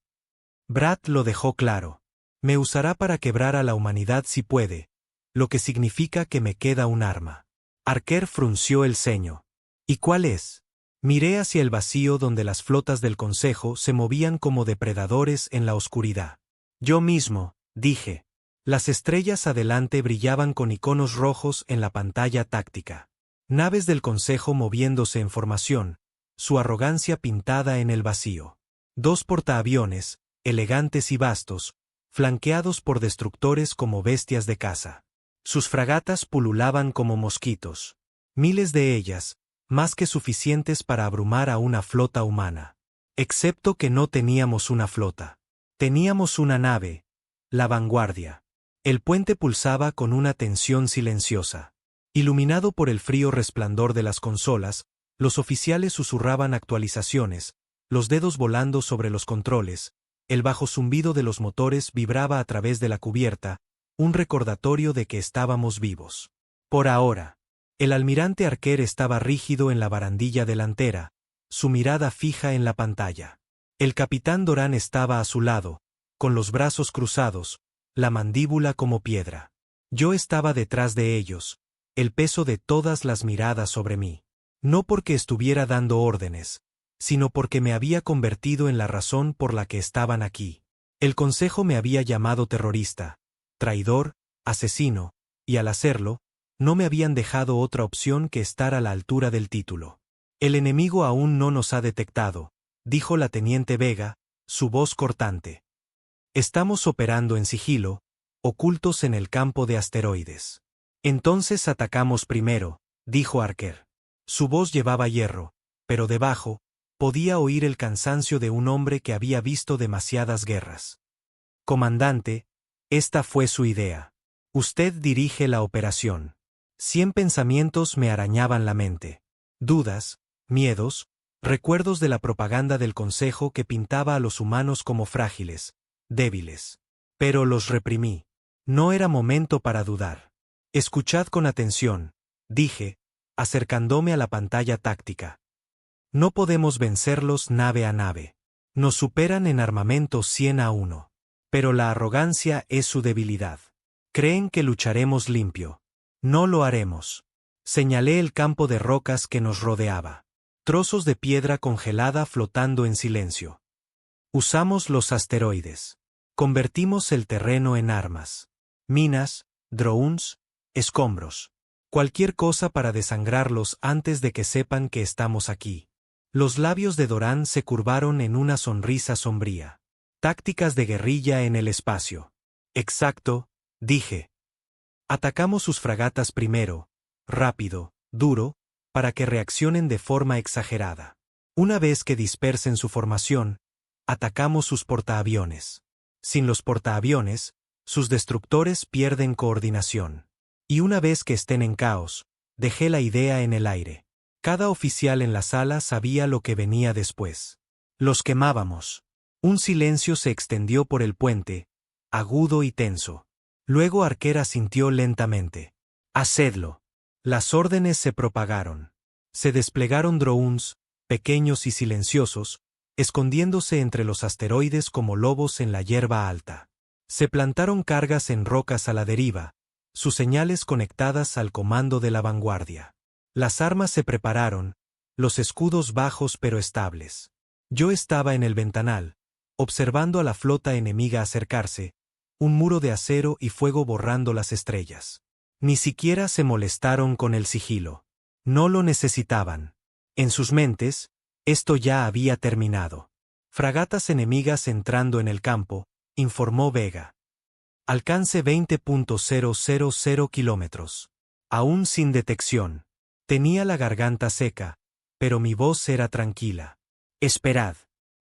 Brad lo dejó claro. Me usará para quebrar a la humanidad si puede, lo que significa que me queda un arma. Arquer frunció el ceño. ¿Y cuál es? Miré hacia el vacío donde las flotas del Consejo se movían como depredadores en la oscuridad. Yo mismo, dije. Las estrellas adelante brillaban con iconos rojos en la pantalla táctica. Naves del Consejo moviéndose en formación, su arrogancia pintada en el vacío. 2 portaaviones, elegantes y vastos, flanqueados por destructores como bestias de caza. Sus fragatas pululaban como mosquitos. Miles de ellas, más que suficientes para abrumar a una flota humana. Excepto que no teníamos una flota. Teníamos una nave, la Vanguardia. El puente pulsaba con una tensión silenciosa. Iluminado por el frío resplandor de las consolas, los oficiales susurraban actualizaciones, los dedos volando sobre los controles, el bajo zumbido de los motores vibraba a través de la cubierta, un recordatorio de que estábamos vivos. Por ahora. El almirante Arquer estaba rígido en la barandilla delantera, su mirada fija en la pantalla. El capitán Doran estaba a su lado, con los brazos cruzados, la mandíbula como piedra. Yo estaba detrás de ellos, el peso de todas las miradas sobre mí. No porque estuviera dando órdenes, sino porque me había convertido en la razón por la que estaban aquí. El Consejo me había llamado terrorista, traidor, asesino, y al hacerlo, no me habían dejado otra opción que estar a la altura del título. El enemigo aún no nos ha detectado, dijo la teniente Vega, su voz cortante. Estamos operando en sigilo, ocultos en el campo de asteroides. Entonces atacamos primero, dijo Arquer. Su voz llevaba hierro, pero debajo, podía oír el cansancio de un hombre que había visto demasiadas guerras. Comandante, esta fue su idea. Usted dirige la operación. 100 pensamientos me arañaban la mente. Dudas, miedos, recuerdos de la propaganda del Consejo que pintaba a los humanos como frágiles, débiles. Pero los reprimí. No era momento para dudar. Escuchad con atención, dije, acercándome a la pantalla táctica. No podemos vencerlos nave a nave. Nos superan en armamento 100-1. Pero la arrogancia es su debilidad. Creen que lucharemos limpio. No lo haremos. Señalé el campo de rocas que nos rodeaba. Trozos de piedra congelada flotando en silencio. Usamos los asteroides. Convertimos el terreno en armas. Minas, drones, escombros. Cualquier cosa para desangrarlos antes de que sepan que estamos aquí. Los labios de Doran se curvaron en una sonrisa sombría. Tácticas de guerrilla en el espacio. Exacto, dije. Atacamos sus fragatas primero, rápido, duro, para que reaccionen de forma exagerada. Una vez que dispersen su formación, atacamos sus portaaviones. Sin los portaaviones, sus destructores pierden coordinación. Y una vez que estén en caos, dejé la idea en el aire. Cada oficial en la sala sabía lo que venía después. Los quemábamos. Un silencio se extendió por el puente, agudo y tenso. Luego Arquer asintió lentamente. Hacedlo. Las órdenes se propagaron. Se desplegaron drones, pequeños y silenciosos, escondiéndose entre los asteroides como lobos en la hierba alta. Se plantaron cargas en rocas a la deriva, sus señales conectadas al comando de la Vanguardia. Las armas se prepararon, los escudos bajos pero estables. Yo estaba en el ventanal, observando a la flota enemiga acercarse, un muro de acero y fuego borrando las estrellas. Ni siquiera se molestaron con el sigilo. No lo necesitaban. En sus mentes, esto ya había terminado. Fragatas enemigas entrando en el campo, informó Vega. Alcance 20.000 kilómetros. Aún sin detección. Tenía la garganta seca, pero mi voz era tranquila. Esperad.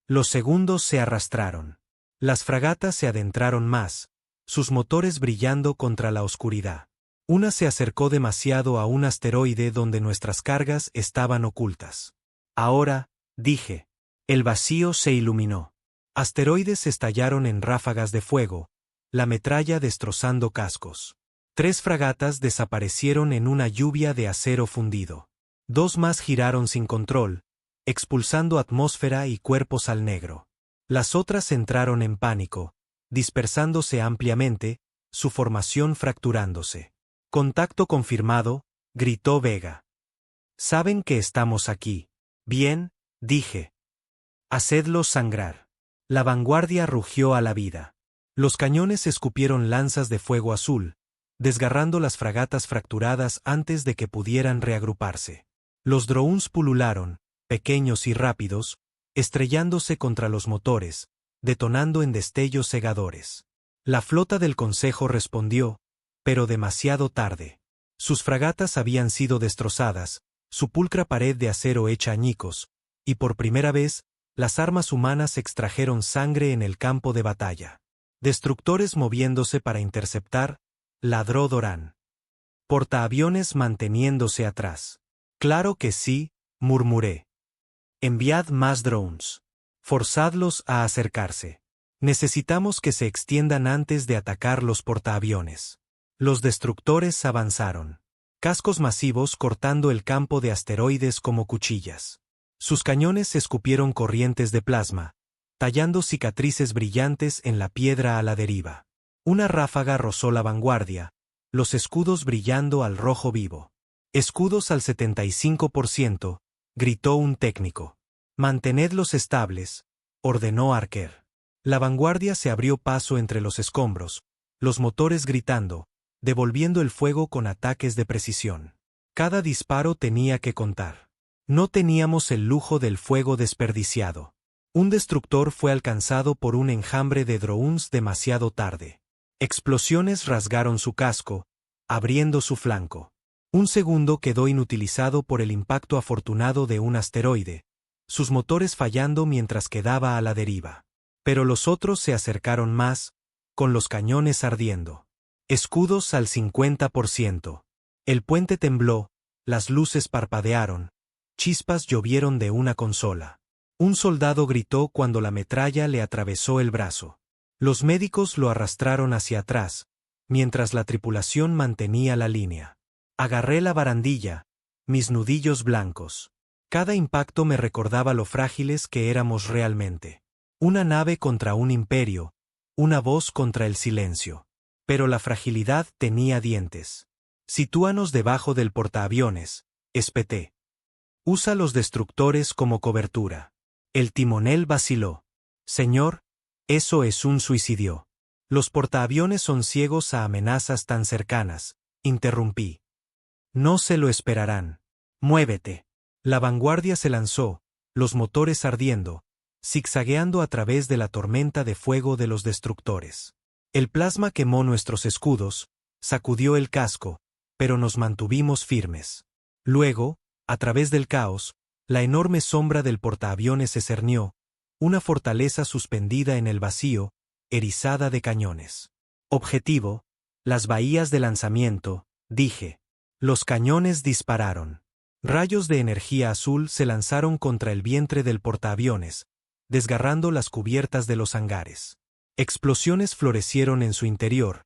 Los segundos se arrastraron. Las fragatas se adentraron más, sus motores brillando contra la oscuridad. Una se acercó demasiado a un asteroide donde nuestras cargas estaban ocultas. Ahora, dije. El vacío se iluminó. Asteroides estallaron en ráfagas de fuego, la metralla destrozando cascos. 3 fragatas desaparecieron en una lluvia de acero fundido. 2 más giraron sin control, expulsando atmósfera y cuerpos al negro. Las otras entraron en pánico, dispersándose ampliamente, su formación fracturándose. «Contacto confirmado», gritó Vega. «Saben que estamos aquí». «Bien», dije. «Hacedlos sangrar». La vanguardia rugió a la vida. Los cañones escupieron lanzas de fuego azul, desgarrando las fragatas fracturadas antes de que pudieran reagruparse. Los drones pulularon, pequeños y rápidos, estrellándose contra los motores, detonando en destellos cegadores. La flota del Consejo respondió, pero demasiado tarde. Sus fragatas habían sido destrozadas, su pulcra pared de acero hecha añicos, y por primera vez, las armas humanas extrajeron sangre en el campo de batalla. Destructores moviéndose para interceptar, ladró Doran. Portaaviones manteniéndose atrás. «Claro que sí», murmuré. «Enviad más drones. Forzadlos a acercarse. Necesitamos que se extiendan antes de atacar los portaaviones». Los destructores avanzaron. Cascos masivos cortando el campo de asteroides como cuchillas. Sus cañones escupieron corrientes de plasma, tallando cicatrices brillantes en la piedra a la deriva. Una ráfaga rozó la vanguardia, los escudos brillando al rojo vivo. «Escudos al 75%, gritó un técnico. «Mantenedlos estables», ordenó Archer. La vanguardia se abrió paso entre los escombros, los motores gritando, devolviendo el fuego con ataques de precisión. Cada disparo tenía que contar. No teníamos el lujo del fuego desperdiciado. Un destructor fue alcanzado por un enjambre de drones demasiado tarde. Explosiones rasgaron su casco, abriendo su flanco. Un segundo quedó inutilizado por el impacto afortunado de un asteroide, sus motores fallando mientras quedaba a la deriva. Pero los otros se acercaron más, con los cañones ardiendo. Escudos al 50%. El puente tembló, las luces parpadearon, chispas llovieron de una consola. Un soldado gritó cuando la metralla le atravesó el brazo. Los médicos lo arrastraron hacia atrás, mientras la tripulación mantenía la línea. Agarré la barandilla, mis nudillos blancos. Cada impacto me recordaba lo frágiles que éramos realmente. Una nave contra un imperio, una voz contra el silencio. Pero la fragilidad tenía dientes. «Sitúanos debajo del portaaviones», espeté. «Usa los destructores como cobertura». El timonel vaciló. «Señor, eso es un suicidio. Los portaaviones son ciegos a amenazas tan cercanas», interrumpí. «No se lo esperarán. Muévete». La vanguardia se lanzó, los motores ardiendo, zigzagueando a través de la tormenta de fuego de los destructores. El plasma quemó nuestros escudos, sacudió el casco, pero nos mantuvimos firmes. Luego, a través del caos, la enorme sombra del portaaviones se cernió, una fortaleza suspendida en el vacío, erizada de cañones. «Objetivo, las bahías de lanzamiento», dije. Los cañones dispararon. Rayos de energía azul se lanzaron contra el vientre del portaaviones, desgarrando las cubiertas de los hangares. Explosiones florecieron en su interior,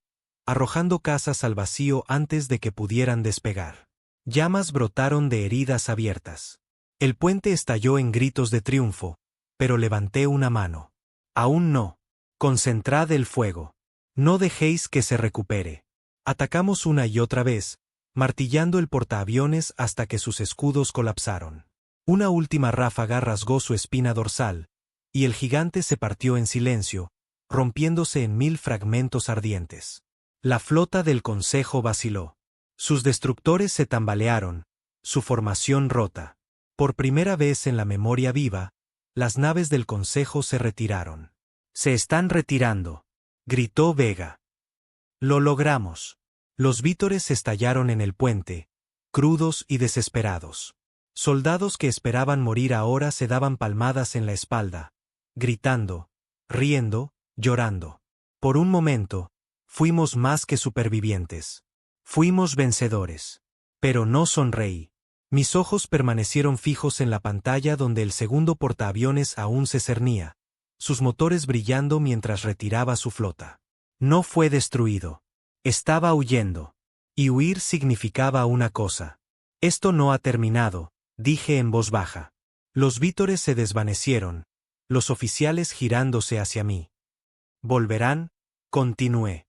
arrojando casas al vacío antes de que pudieran despegar. Llamas brotaron de heridas abiertas. El puente estalló en gritos de triunfo, pero levanté una mano. «Aún no. Concentrad el fuego. No dejéis que se recupere». Atacamos una y otra vez, martillando el portaaviones hasta que sus escudos colapsaron. Una última ráfaga rasgó su espina dorsal, y el gigante se partió en silencio, rompiéndose en 1000 fragmentos ardientes. La flota del Consejo vaciló. Sus destructores se tambalearon, su formación rota. Por primera vez en la memoria viva, las naves del Consejo se retiraron. «Se están retirando», gritó Vega. «Lo logramos». Los vítores estallaron en el puente, crudos y desesperados. Soldados que esperaban morir ahora se daban palmadas en la espalda, gritando, riendo, llorando. Por un momento, fuimos más que supervivientes. Fuimos vencedores. Pero no sonreí. Mis ojos permanecieron fijos en la pantalla donde el segundo portaaviones aún se cernía, sus motores brillando mientras retiraba su flota. No fue destruido. Estaba huyendo. Y huir significaba una cosa. «Esto no ha terminado», dije en voz baja. Los vítores se desvanecieron, los oficiales girándose hacia mí. Volverán, continué.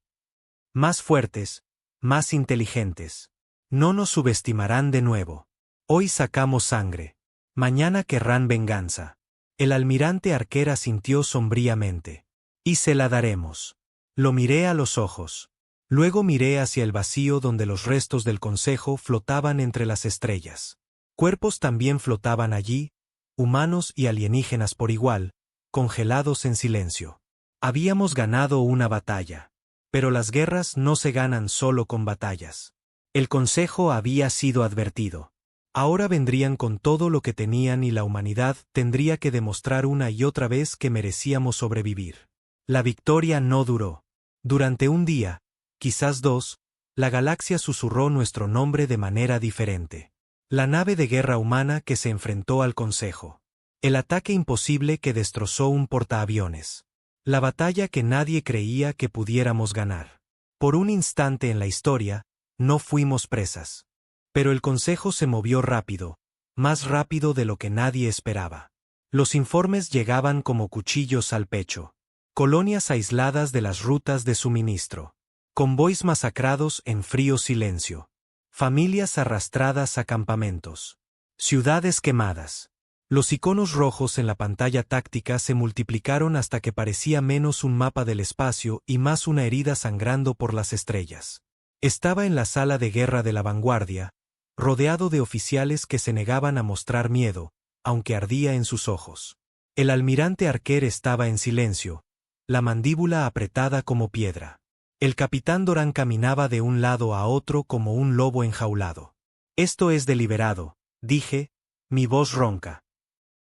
Más fuertes, más inteligentes. No nos subestimarán de nuevo. Hoy sacamos sangre. Mañana querrán venganza. El almirante Archer asintió sombríamente. Y se la daremos. Lo miré a los ojos. Luego miré hacia el vacío donde los restos del consejo flotaban entre las estrellas. Cuerpos también flotaban allí, humanos y alienígenas por igual, congelados en silencio. Habíamos ganado una batalla. Pero las guerras no se ganan solo con batallas. El consejo había sido advertido. Ahora vendrían con todo lo que tenían y la humanidad tendría que demostrar una y otra vez que merecíamos sobrevivir. La victoria no duró. Durante un día, quizás dos, la galaxia susurró nuestro nombre de manera diferente. La nave de guerra humana que se enfrentó al consejo. El ataque imposible que destrozó un portaaviones. La batalla que nadie creía que pudiéramos ganar. Por un instante en la historia, no fuimos presas. Pero el consejo se movió rápido, más rápido de lo que nadie esperaba. Los informes llegaban como cuchillos al pecho. Colonias aisladas de las rutas de suministro. Convoys masacrados en frío silencio. Familias arrastradas a campamentos. Ciudades quemadas. Los iconos rojos en la pantalla táctica se multiplicaron hasta que parecía menos un mapa del espacio y más una herida sangrando por las estrellas. Estaba en la sala de guerra de la vanguardia, rodeado de oficiales que se negaban a mostrar miedo, aunque ardía en sus ojos. El almirante Archer estaba en silencio, la mandíbula apretada como piedra. El capitán Doran caminaba de un lado a otro como un lobo enjaulado. Esto es deliberado, dije, mi voz ronca.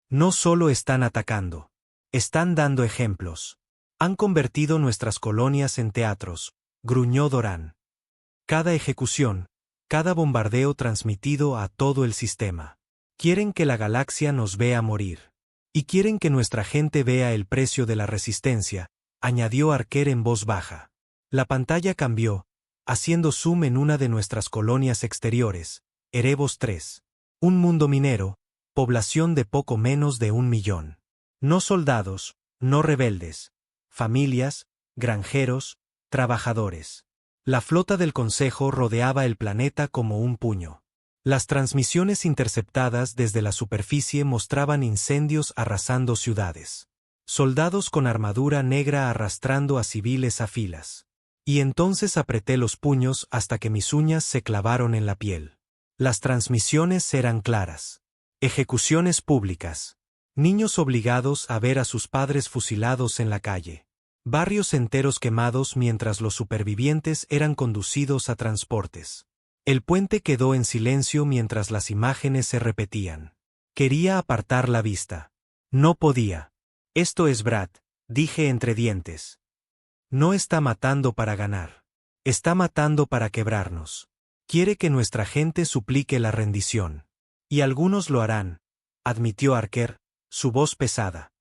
No solo están atacando. Están dando ejemplos. Han convertido nuestras colonias en teatros, gruñó Doran. Cada ejecución, cada bombardeo transmitido a todo el sistema. Quieren que la galaxia nos vea morir. Y quieren que nuestra gente vea el precio de la resistencia, añadió Archer en voz baja. La pantalla cambió, haciendo zoom en una de nuestras colonias exteriores, Erebos 3. Un mundo minero, población de poco menos de 1 millón. No soldados, no rebeldes. Familias, granjeros, trabajadores. La flota del Consejo rodeaba el planeta como un puño. Las transmisiones interceptadas desde la superficie mostraban incendios arrasando ciudades. Soldados con armadura negra arrastrando a civiles a filas. Y entonces apreté los puños hasta que mis uñas se clavaron en la piel. Las transmisiones eran claras. Ejecuciones públicas. Niños obligados a ver a sus padres fusilados en la calle. Barrios enteros quemados mientras los supervivientes eran conducidos a transportes. El puente quedó en silencio mientras las imágenes se repetían. Quería apartar la vista. No podía. Esto es Brad, dije entre dientes. No está matando para ganar. Está matando para quebrarnos. Quiere que nuestra gente suplique la rendición. Y algunos lo harán, admitió Archer, su voz pesada.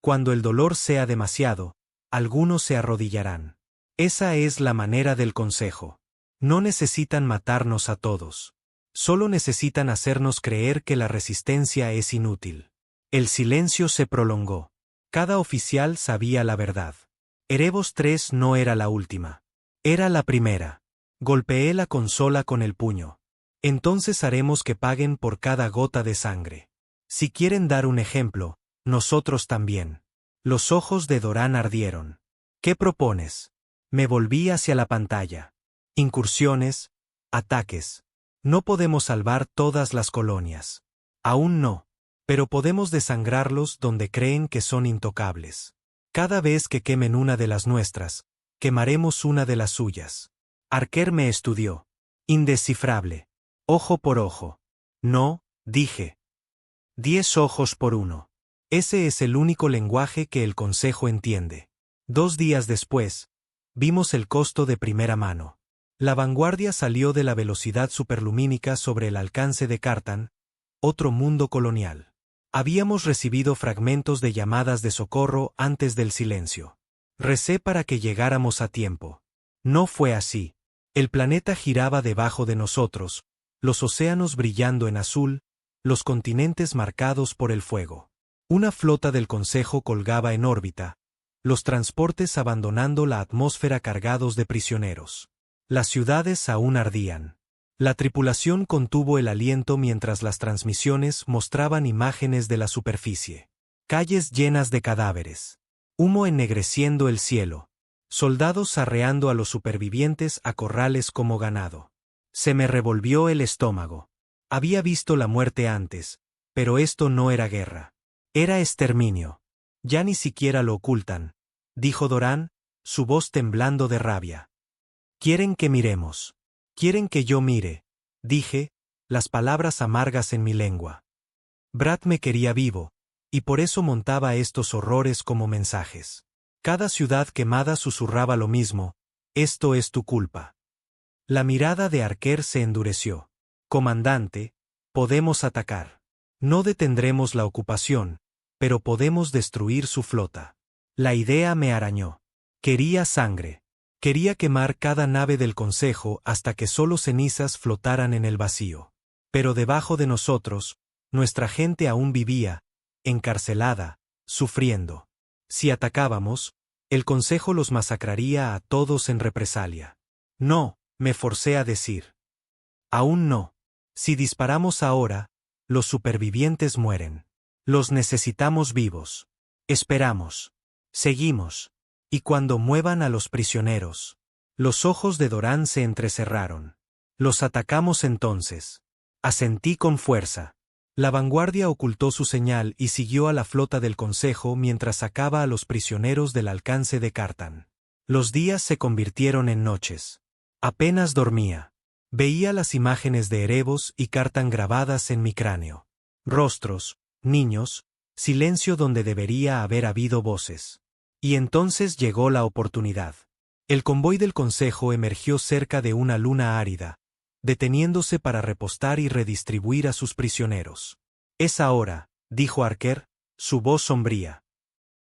Cuando el dolor sea demasiado, algunos se arrodillarán. Esa es la manera del consejo. No necesitan matarnos a todos. Solo necesitan hacernos creer que la resistencia es inútil. El silencio se prolongó. Cada oficial sabía la verdad. Erebos 3 no era la última. Era la primera. Golpeé la consola con el puño. Entonces haremos que paguen por cada gota de sangre. Si quieren dar un ejemplo, nosotros también. Los ojos de Doran ardieron. ¿Qué propones? Me volví hacia la pantalla. Incursiones, ataques. No podemos salvar todas las colonias. Aún no. Pero podemos desangrarlos donde creen que son intocables. Cada vez que quemen una de las nuestras, quemaremos una de las suyas. Archer me estudió. Indescifrable. Ojo por ojo. No, dije. 10 ojos por uno. Ese es el único lenguaje que el Consejo entiende. 2 días después, vimos el costo de primera mano. La vanguardia salió de la velocidad superlumínica sobre el alcance de Cartan, otro mundo colonial. Habíamos recibido fragmentos de llamadas de socorro antes del silencio. Recé para que llegáramos a tiempo. No fue así. El planeta giraba debajo de nosotros, los océanos brillando en azul, los continentes marcados por el fuego. Una flota del Consejo colgaba en órbita, los transportes abandonando la atmósfera cargados de prisioneros. Las ciudades aún ardían. La tripulación contuvo el aliento mientras las transmisiones mostraban imágenes de la superficie. Calles llenas de cadáveres. Humo ennegreciendo el cielo. Soldados arreando a los supervivientes a corrales como ganado. Se me revolvió el estómago. Había visto la muerte antes, pero esto no era guerra. Era exterminio. Ya ni siquiera lo ocultan, dijo Doran, su voz temblando de rabia. Quieren que miremos. Quieren que yo mire, dije, las palabras amargas en mi lengua. Brad me quería vivo, y por eso montaba estos horrores como mensajes. Cada ciudad quemada susurraba lo mismo: esto es tu culpa. La mirada de Arquer se endureció. Comandante, podemos atacar. No detendremos la ocupación, pero podemos destruir su flota. La idea me arañó. Quería sangre. Quería quemar cada nave del Consejo hasta que solo cenizas flotaran en el vacío. Pero debajo de nosotros, nuestra gente aún vivía, encarcelada, sufriendo. Si atacábamos, el Consejo los masacraría a todos en represalia. No, me forcé a decir. Aún no. Si disparamos ahora, los supervivientes mueren. Los necesitamos vivos. Esperamos. Seguimos. Y cuando muevan a los prisioneros. Los ojos de Doran se entrecerraron. Los atacamos entonces. Asentí con fuerza. La vanguardia ocultó su señal y siguió a la flota del Consejo mientras sacaba a los prisioneros del alcance de Cartan. Los días se convirtieron en noches. Apenas dormía. Veía las imágenes de Erebos y Cartan grabadas en mi cráneo. Rostros, niños, silencio donde debería haber habido voces. Y entonces llegó la oportunidad. El convoy del Consejo emergió cerca de una luna árida, deteniéndose para repostar y redistribuir a sus prisioneros. Es ahora, dijo Arquer, su voz sombría.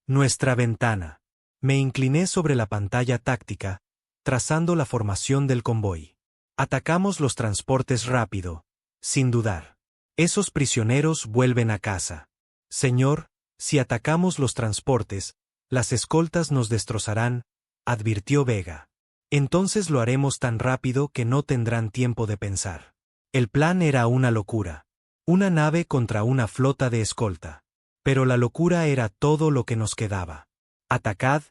Nuestra ventana. Me incliné sobre la pantalla táctica, trazando la formación del convoy. Atacamos los transportes rápido, sin dudar. Esos prisioneros vuelven a casa. Señor, si atacamos los transportes, las escoltas nos destrozarán, advirtió Vega. Entonces lo haremos tan rápido que no tendrán tiempo de pensar. El plan era una locura. Una nave contra una flota de escolta. Pero la locura era todo lo que nos quedaba. Atacad,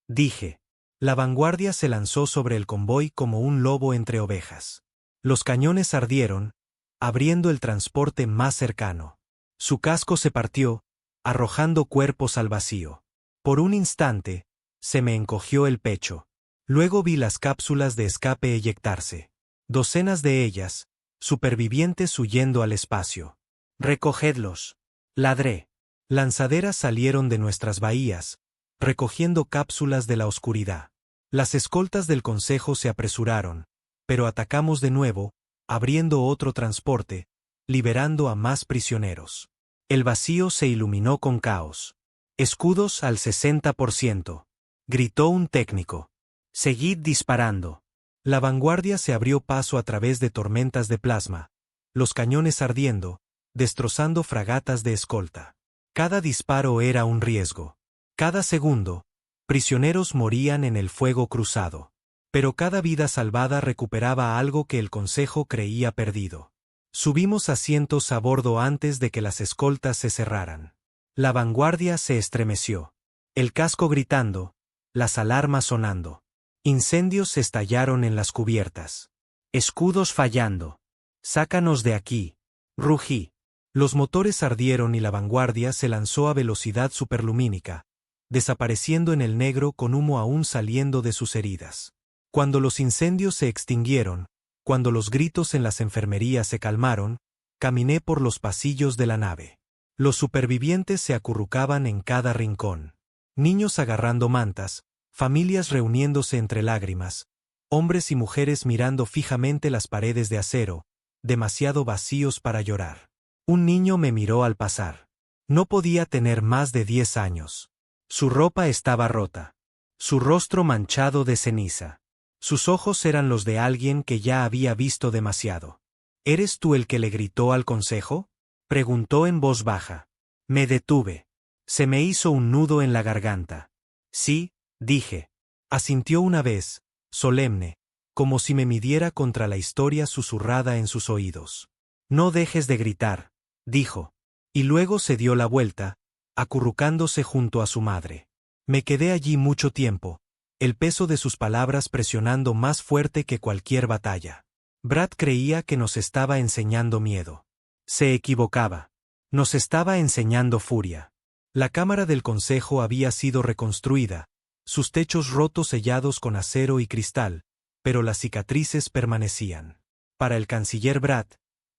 dije. La vanguardia se lanzó sobre el convoy como un lobo entre ovejas. Los cañones ardieron, abriendo el transporte más cercano. Su casco se partió, arrojando cuerpos al vacío. Por un instante, se me encogió el pecho. Luego vi las cápsulas de escape eyectarse. Docenas de ellas, supervivientes huyendo al espacio. «Recogedlos», ladré. Lanzaderas salieron de nuestras bahías, recogiendo cápsulas de la oscuridad. Las escoltas del Consejo se apresuraron, pero atacamos de nuevo, abriendo otro transporte, liberando a más prisioneros. El vacío se iluminó con caos. «Escudos al 60%, gritó un técnico. «Seguid disparando». La vanguardia se abrió paso a través de tormentas de plasma, los cañones ardiendo, destrozando fragatas de escolta. Cada disparo era un riesgo. Cada segundo, prisioneros morían en el fuego cruzado. Pero cada vida salvada recuperaba algo que el Consejo creía perdido. Subimos asientos a bordo antes de que las escoltas se cerraran. La vanguardia se estremeció. El casco gritando, las alarmas sonando. Incendios estallaron en las cubiertas. Escudos fallando. «Sácanos de aquí», rugí. Los motores ardieron y la vanguardia se lanzó a velocidad superlumínica, desapareciendo en el negro con humo aún saliendo de sus heridas. Cuando los incendios se extinguieron, cuando los gritos en las enfermerías se calmaron, caminé por los pasillos de la nave. Los supervivientes se acurrucaban en cada rincón. Niños agarrando mantas, familias reuniéndose entre lágrimas, hombres y mujeres mirando fijamente las paredes de acero, demasiado vacíos para llorar. Un niño me miró al pasar. No podía tener más de 10 años. Su ropa estaba rota. Su rostro manchado de ceniza. Sus ojos eran los de alguien que ya había visto demasiado. «¿Eres tú el que le gritó al Consejo?», Preguntó en voz baja. Me detuve. Se me hizo un nudo en la garganta. Sí, dije. Asintió una vez, solemne, como si me midiera contra la historia susurrada en sus oídos. No dejes de gritar, dijo. Y luego se dio la vuelta, acurrucándose junto a su madre. Me quedé allí mucho tiempo, el peso de sus palabras presionando más fuerte que cualquier batalla. Brad creía que nos estaba enseñando miedo. Se equivocaba. Nos estaba enseñando furia. La cámara del consejo había sido reconstruida, sus techos rotos sellados con acero y cristal, pero las cicatrices permanecían. Para el canciller Brad,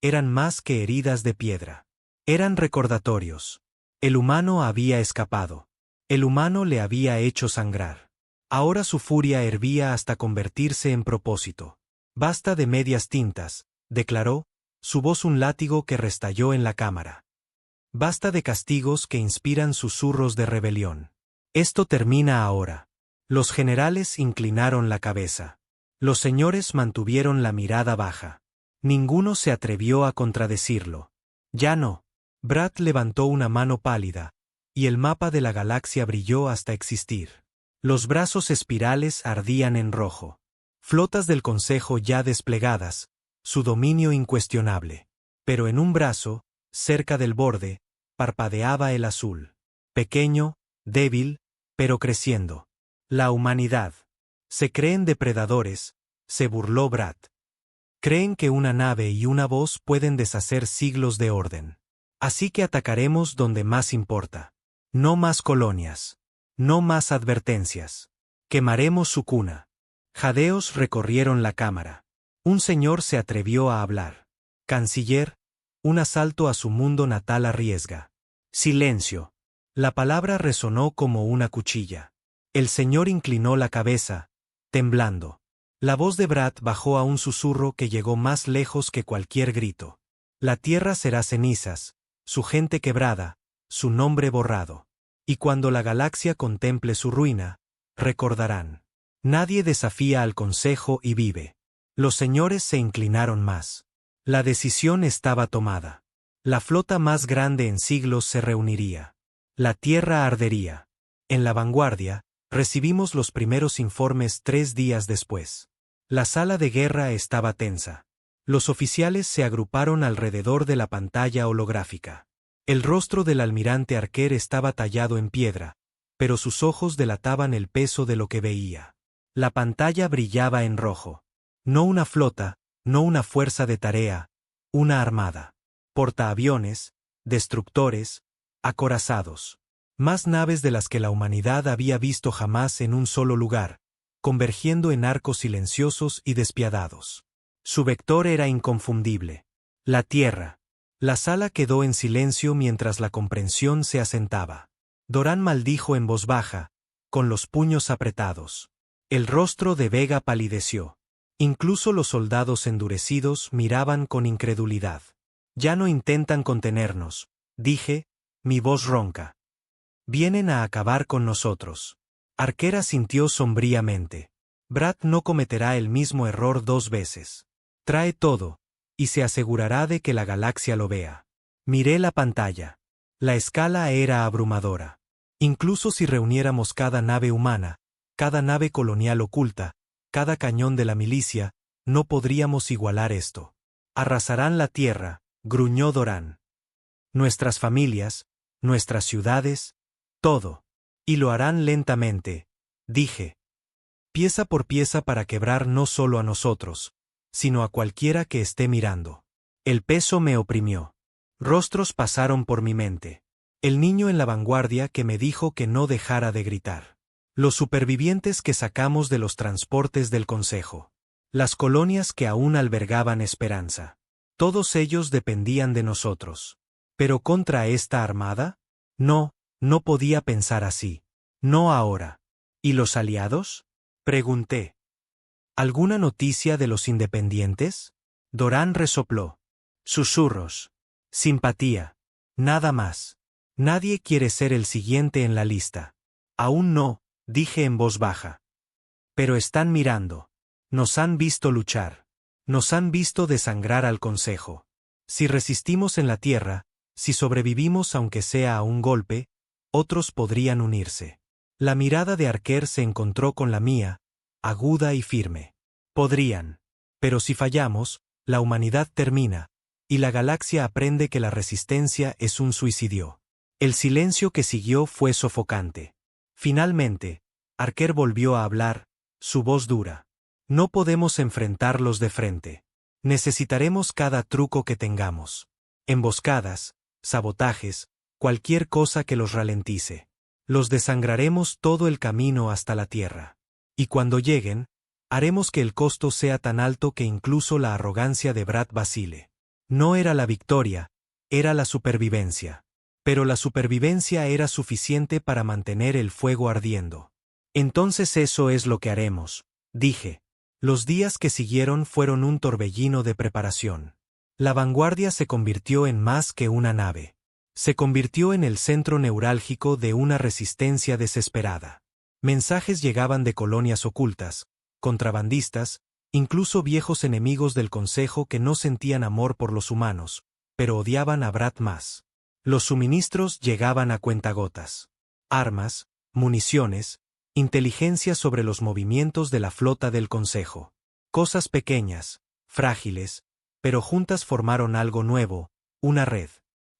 eran más que heridas de piedra. Eran recordatorios. El humano había escapado. El humano le había hecho sangrar. Ahora su furia hervía hasta convertirse en propósito. Basta de medias tintas, declaró, su voz un látigo que restalló en la cámara. Basta de castigos que inspiran susurros de rebelión. Esto termina ahora. Los generales inclinaron la cabeza. Los señores mantuvieron la mirada baja. Ninguno se atrevió a contradecirlo. Ya no. Brad levantó una mano pálida, y el mapa de la galaxia brilló hasta existir. Los brazos espirales ardían en rojo. Flotas del Consejo ya desplegadas, su dominio incuestionable. Pero en un brazo, cerca del borde, parpadeaba el azul. Pequeño, débil, pero creciendo. La humanidad. Se creen depredadores, se burló Brad. Creen que una nave y una voz pueden deshacer siglos de orden. Así que atacaremos donde más importa. No más colonias. No más advertencias. Quemaremos su cuna. Jadeos recorrieron la cámara. Un señor se atrevió a hablar. Canciller, un asalto a su mundo natal arriesga. Silencio. La palabra resonó como una cuchilla. El señor inclinó la cabeza, temblando. La voz de Brad bajó a un susurro que llegó más lejos que cualquier grito. La tierra será cenizas, su gente quebrada, su nombre borrado. Y cuando la galaxia contemple su ruina, recordarán. Nadie desafía al consejo y vive. Los señores se inclinaron más. La decisión estaba tomada. La flota más grande en siglos se reuniría. La tierra ardería. En la vanguardia, recibimos los primeros informes 3 días después. La sala de guerra estaba tensa. Los oficiales se agruparon alrededor de la pantalla holográfica. El rostro del almirante Arquer estaba tallado en piedra, pero sus ojos delataban el peso de lo que veía. La pantalla brillaba en rojo. No una flota, no una fuerza de tarea, una armada. Portaaviones, destructores, acorazados. Más naves de las que la humanidad había visto jamás en un solo lugar, convergiendo en arcos silenciosos y despiadados. Su vector era inconfundible. La tierra. La sala quedó en silencio mientras la comprensión se asentaba. Dorán maldijo en voz baja, con los puños apretados. El rostro de Vega palideció. Incluso los soldados endurecidos miraban con incredulidad. Ya no intentan contenernos, dije, mi voz ronca. Vienen a acabar con nosotros. Arquer asintió sombríamente. Brad no cometerá el mismo error 2 veces. Trae todo, y se asegurará de que la galaxia lo vea. Miré la pantalla. La escala era abrumadora. Incluso si reuniéramos cada nave humana, cada nave colonial oculta, cada cañón de la milicia, no podríamos igualar esto. Arrasarán la tierra, gruñó Dorán. Nuestras familias, nuestras ciudades, todo. Y lo harán lentamente, dije. Pieza por pieza para quebrar no solo a nosotros, sino a cualquiera que esté mirando. El peso me oprimió. Rostros pasaron por mi mente. El niño en la vanguardia que me dijo que no dejara de gritar. Los supervivientes que sacamos de los transportes del Consejo. Las colonias que aún albergaban esperanza. Todos ellos dependían de nosotros. ¿Pero contra esta armada? No, no podía pensar así. No ahora. ¿Y los aliados? Pregunté. ¿Alguna noticia de los independientes? Dorán resopló. Susurros. Simpatía. Nada más. Nadie quiere ser el siguiente en la lista. Aún no, dije en voz baja. Pero están mirando. Nos han visto luchar. Nos han visto desangrar al Consejo. Si resistimos en la tierra, Si sobrevivimos aunque sea a un golpe, otros podrían unirse. La mirada de Arquer se encontró con la mía, aguda y firme. Podrían. Pero si fallamos, la humanidad termina, y la galaxia aprende que la resistencia es un suicidio. El silencio que siguió fue sofocante. Finalmente, Arquer volvió a hablar, su voz dura. No podemos enfrentarlos de frente. Necesitaremos cada truco que tengamos. Emboscadas, sabotajes, cualquier cosa que los ralentice. Los desangraremos todo el camino hasta la Tierra. Y cuando lleguen, haremos que el costo sea tan alto que incluso la arrogancia de Brad vacile. No era la victoria, era la supervivencia. Pero la supervivencia era suficiente para mantener el fuego ardiendo. Entonces eso es lo que haremos, dije. Los días que siguieron fueron un torbellino de preparación. La vanguardia se convirtió en más que una nave. Se convirtió en el centro neurálgico de una resistencia desesperada. Mensajes llegaban de colonias ocultas, contrabandistas, incluso viejos enemigos del Consejo que no sentían amor por los humanos, pero odiaban a Brad más. Los suministros llegaban a cuentagotas. Armas, municiones, inteligencia sobre los movimientos de la flota del Consejo. Cosas pequeñas, frágiles, pero juntas formaron algo nuevo, una red.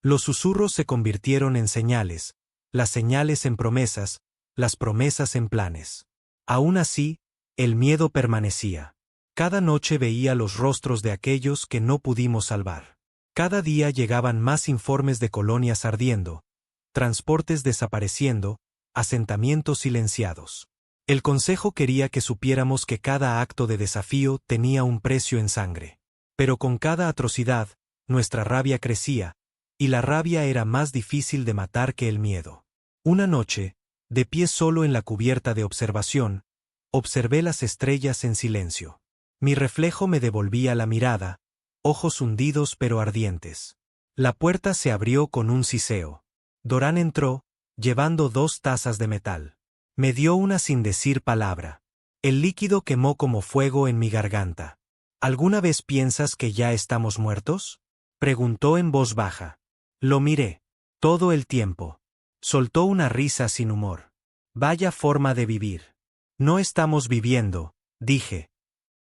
Los susurros se convirtieron en señales, las señales en promesas, las promesas en planes. Aún así, el miedo permanecía. Cada noche veía los rostros de aquellos que no pudimos salvar. Cada día llegaban más informes de colonias ardiendo, transportes desapareciendo, asentamientos silenciados. El Consejo quería que supiéramos que cada acto de desafío tenía un precio en sangre. Pero con cada atrocidad, nuestra rabia crecía, y la rabia era más difícil de matar que el miedo. Una noche, de pie solo en la cubierta de observación, observé las estrellas en silencio. Mi reflejo me devolvía la mirada, ojos hundidos pero ardientes. La puerta se abrió con un siseo. Dorán entró, llevando 2 tazas de metal. Me dio una sin decir palabra. El líquido quemó como fuego en mi garganta. ¿Alguna vez piensas que ya estamos muertos?, preguntó en voz baja. Lo miré. Todo el tiempo. Soltó una risa sin humor. Vaya forma de vivir. No estamos viviendo, dije.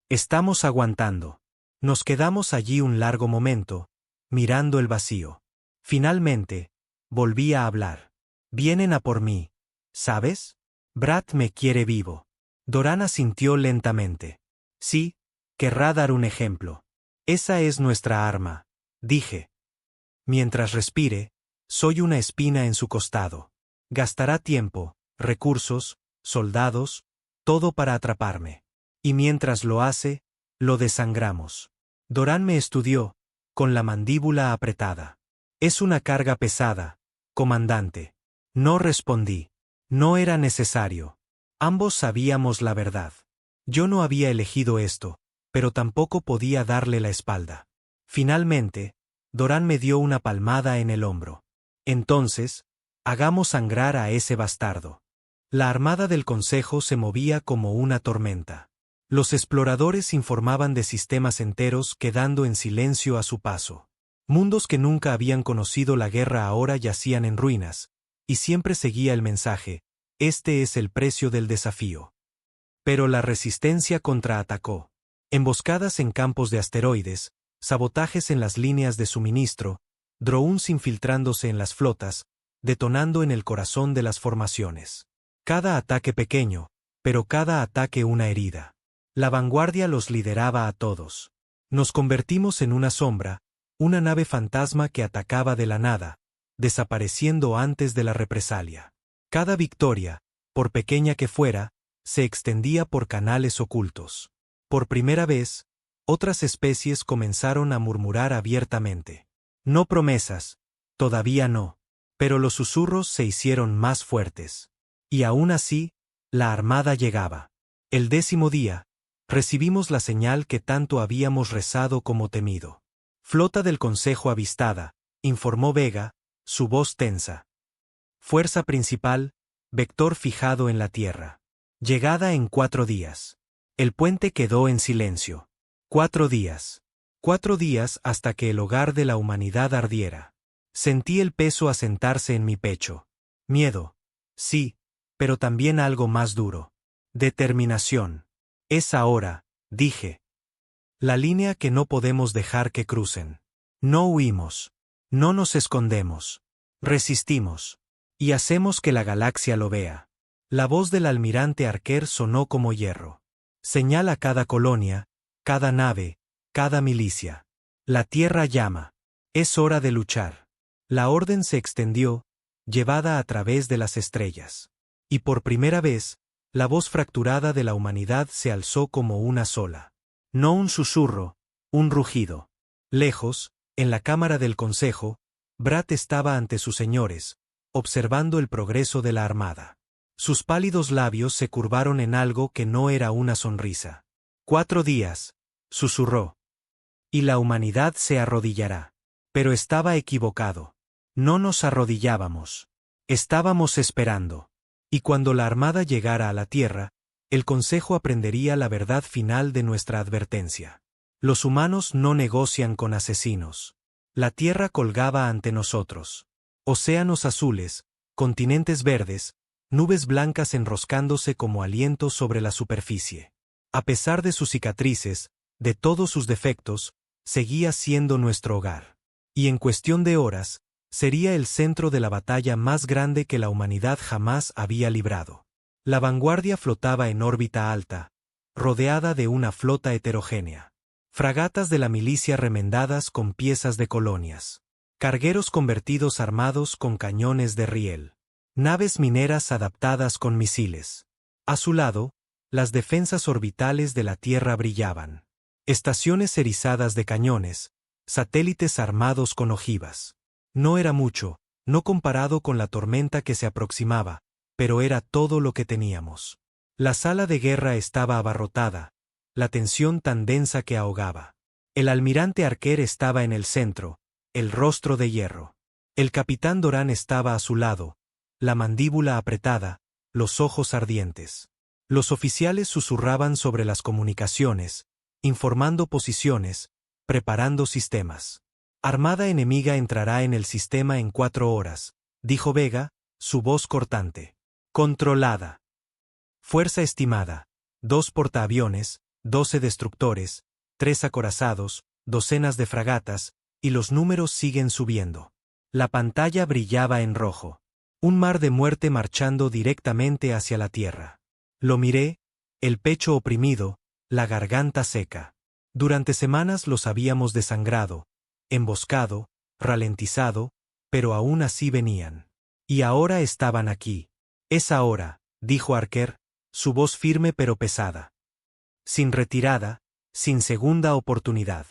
Estamos aguantando. Nos quedamos allí un largo momento, mirando el vacío. Finalmente, volví a hablar. Vienen a por mí, ¿sabes? Brad me quiere vivo. Dorán asintió lentamente. Sí, querrá dar un ejemplo. Esa es nuestra arma, dije. Mientras respire, soy una espina en su costado. Gastará tiempo, recursos, soldados, todo para atraparme. Y mientras lo hace, lo desangramos. Dorán me estudió, con la mandíbula apretada. Es una carga pesada, comandante. No respondí. No era necesario. Ambos sabíamos la verdad. Yo no había elegido esto, pero tampoco podía darle la espalda. Finalmente, Dorán me dio una palmada en el hombro. Entonces, hagamos sangrar a ese bastardo. La armada del Consejo se movía como una tormenta. Los exploradores informaban de sistemas enteros quedando en silencio a su paso. Mundos que nunca habían conocido la guerra ahora yacían en ruinas, y siempre seguía el mensaje: este es el precio del desafío. Pero la resistencia contraatacó. Emboscadas en campos de asteroides, sabotajes en las líneas de suministro, drones infiltrándose en las flotas, detonando en el corazón de las formaciones. Cada ataque pequeño, pero cada ataque una herida. La vanguardia los lideraba a todos. Nos convertimos en una sombra, una nave fantasma que atacaba de la nada, desapareciendo antes de la represalia. Cada victoria, por pequeña que fuera, se extendía por canales ocultos. Por primera vez, otras especies comenzaron a murmurar abiertamente. No promesas, todavía no. Pero los susurros se hicieron más fuertes. Y aún así, la armada llegaba. El 10º día, recibimos la señal que tanto habíamos rezado como temido. Flota del Consejo avistada, informó Vega, su voz tensa. Fuerza principal, vector fijado en la Tierra. Llegada en 4 días. El puente quedó en silencio. 4 días. 4 días hasta que el hogar de la humanidad ardiera. Sentí el peso asentarse en mi pecho. Miedo. Sí, pero también algo más duro. Determinación. Es ahora, dije. La línea que no podemos dejar que crucen. No huimos. No nos escondemos. Resistimos. Y hacemos que la galaxia lo vea. La voz del almirante Arquer sonó como hierro. Señala cada colonia, cada nave, cada milicia. La Tierra llama. Es hora de luchar. La orden se extendió, llevada a través de las estrellas. Y por primera vez, la voz fracturada de la humanidad se alzó como una sola. No un susurro, un rugido. Lejos, en la cámara del consejo, Brat estaba ante sus señores, observando el progreso de la armada. Sus pálidos labios se curvaron en algo que no era una sonrisa. 4 días, susurró. Y la humanidad se arrodillará. Pero estaba equivocado. No nos arrodillábamos. Estábamos esperando. Y cuando la armada llegara a la Tierra, el Consejo aprendería la verdad final de nuestra advertencia. Los humanos no negocian con asesinos. La Tierra colgaba ante nosotros. Océanos azules, continentes verdes, nubes blancas enroscándose como aliento sobre la superficie. A pesar de sus cicatrices, de todos sus defectos, seguía siendo nuestro hogar. Y en cuestión de horas, sería el centro de la batalla más grande que la humanidad jamás había librado. La vanguardia flotaba en órbita alta, rodeada de una flota heterogénea. Fragatas de la milicia remendadas con piezas de colonias. Cargueros convertidos armados con cañones de riel. Naves mineras adaptadas con misiles. A su lado, las defensas orbitales de la Tierra brillaban. Estaciones erizadas de cañones, satélites armados con ojivas. No era mucho, no comparado con la tormenta que se aproximaba, pero era todo lo que teníamos. La sala de guerra estaba abarrotada, la tensión tan densa que ahogaba. El almirante Arquer estaba en el centro, el rostro de hierro. El capitán Doran estaba a su lado, la mandíbula apretada, los ojos ardientes. Los oficiales susurraban sobre las comunicaciones, informando posiciones, preparando sistemas. Armada enemiga entrará en el sistema en 4 horas, dijo Vega, su voz cortante. Controlada. Fuerza estimada. 2 portaaviones, 12 destructores, 3 acorazados, docenas de fragatas, y los números siguen subiendo. La pantalla brillaba en rojo. Un mar de muerte marchando directamente hacia la Tierra. Lo miré, el pecho oprimido, la garganta seca. Durante semanas los habíamos desangrado, emboscado, ralentizado, pero aún así venían. Y ahora estaban aquí. Es ahora, dijo Arquer, su voz firme pero pesada. Sin retirada, sin segunda oportunidad.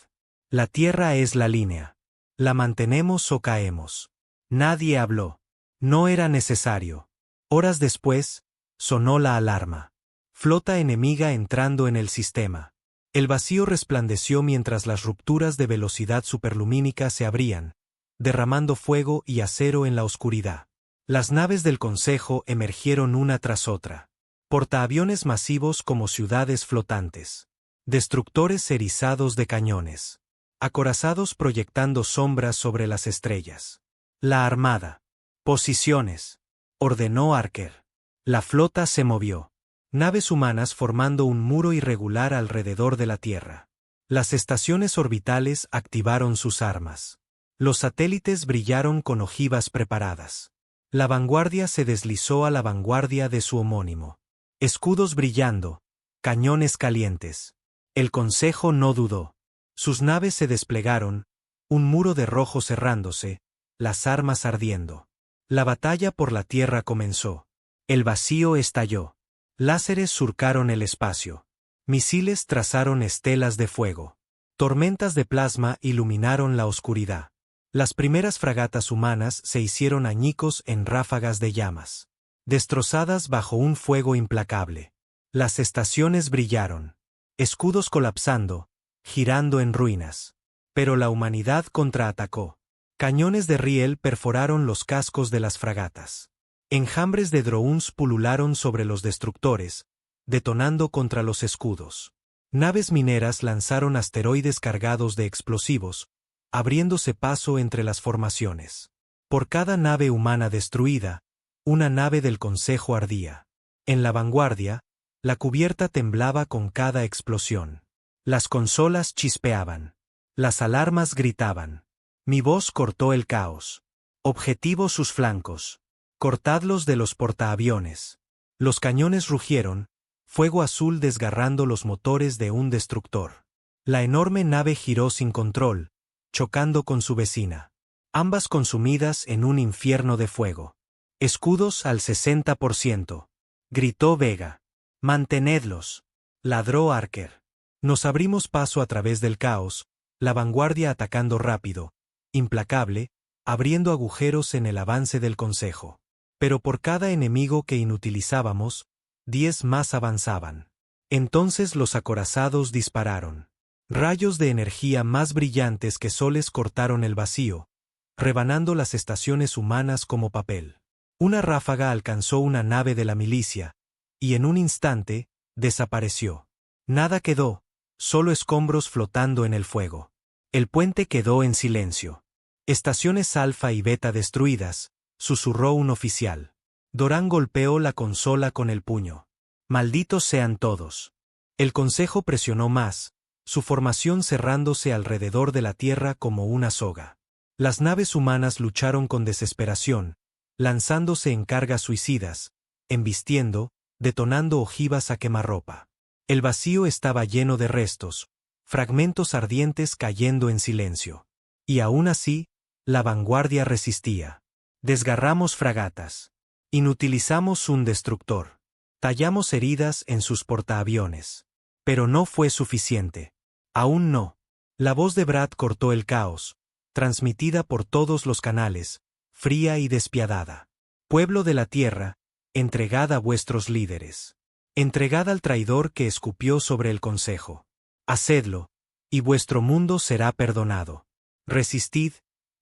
La Tierra es la línea. La mantenemos o caemos. Nadie habló. No era necesario. Horas después, sonó la alarma. Flota enemiga entrando en el sistema. El vacío resplandeció mientras las rupturas de velocidad superlumínica se abrían, derramando fuego y acero en la oscuridad. Las naves del Consejo emergieron una tras otra. Portaaviones masivos como ciudades flotantes. Destructores erizados de cañones. Acorazados proyectando sombras sobre las estrellas. La armada. Posiciones. Ordenó Arquer. La flota se movió. Naves humanas formando un muro irregular alrededor de la Tierra. Las estaciones orbitales activaron sus armas. Los satélites brillaron con ojivas preparadas. La vanguardia se deslizó a la vanguardia de su homónimo. Escudos brillando, cañones calientes. El Consejo no dudó. Sus naves se desplegaron, un muro de rojo cerrándose, las armas ardiendo. La batalla por la Tierra comenzó. El vacío estalló. Láseres surcaron el espacio. Misiles trazaron estelas de fuego. Tormentas de plasma iluminaron la oscuridad. Las primeras fragatas humanas se hicieron añicos en ráfagas de llamas. Destrozadas bajo un fuego implacable. Las estaciones brillaron. Escudos colapsando, girando en ruinas. Pero la humanidad contraatacó. Cañones de riel perforaron los cascos de las fragatas. Enjambres de drones pulularon sobre los destructores, detonando contra los escudos. Naves mineras lanzaron asteroides cargados de explosivos, abriéndose paso entre las formaciones. Por cada nave humana destruida, una nave del Consejo ardía. En la vanguardia, la cubierta temblaba con cada explosión. Las consolas chispeaban. Las alarmas gritaban. Mi voz cortó el caos. Objetivo sus flancos. Cortadlos de los portaaviones. Los cañones rugieron, fuego azul desgarrando los motores de un destructor. La enorme nave giró sin control, chocando con su vecina. Ambas consumidas en un infierno de fuego. Escudos al 60%. Gritó Vega. Mantenedlos. Ladró Archer. Nos abrimos paso a través del caos, la vanguardia atacando rápido, implacable, abriendo agujeros en el avance del Consejo. Pero por cada enemigo que inutilizábamos, 10 más avanzaban. Entonces los acorazados dispararon. Rayos de energía más brillantes que soles cortaron el vacío, rebanando las estaciones humanas como papel. Una ráfaga alcanzó una nave de la milicia, y en un instante, desapareció. Nada quedó, solo escombros flotando en el fuego. El puente quedó en silencio. Estaciones Alfa y Beta destruidas, susurró un oficial. Doran golpeó la consola con el puño. Malditos sean todos. El Consejo presionó más, su formación cerrándose alrededor de la Tierra como una soga. Las naves humanas lucharon con desesperación, lanzándose en cargas suicidas, embistiendo, detonando ojivas a quemarropa. El vacío estaba lleno de restos, fragmentos ardientes cayendo en silencio. Y aún así, la vanguardia resistía. Desgarramos fragatas. Inutilizamos un destructor. Tallamos heridas en sus portaaviones. Pero no fue suficiente. Aún no. La voz de Brad cortó el caos, transmitida por todos los canales, fría y despiadada. Pueblo de la tierra, entregad a vuestros líderes. Entregad al traidor que escupió sobre el Consejo. Hacedlo, y vuestro mundo será perdonado. Resistid,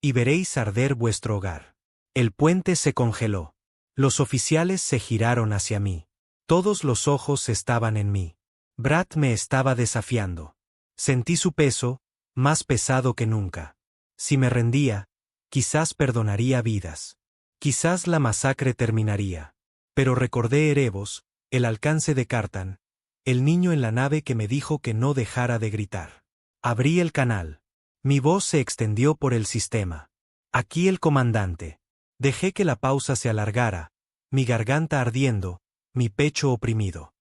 y veréis arder vuestro hogar. El puente se congeló. Los oficiales se giraron hacia mí. Todos los ojos estaban en mí. Brad me estaba desafiando. Sentí su peso, más pesado que nunca. Si me rendía, quizás perdonaría vidas. Quizás la masacre terminaría. Pero recordé Erebos, el alcance de Cartan, el niño en la nave que me dijo que no dejara de gritar. Abrí el canal. Mi voz se extendió por el sistema. Aquí el comandante. Dejé que la pausa se alargara, mi garganta ardiendo, mi pecho oprimido.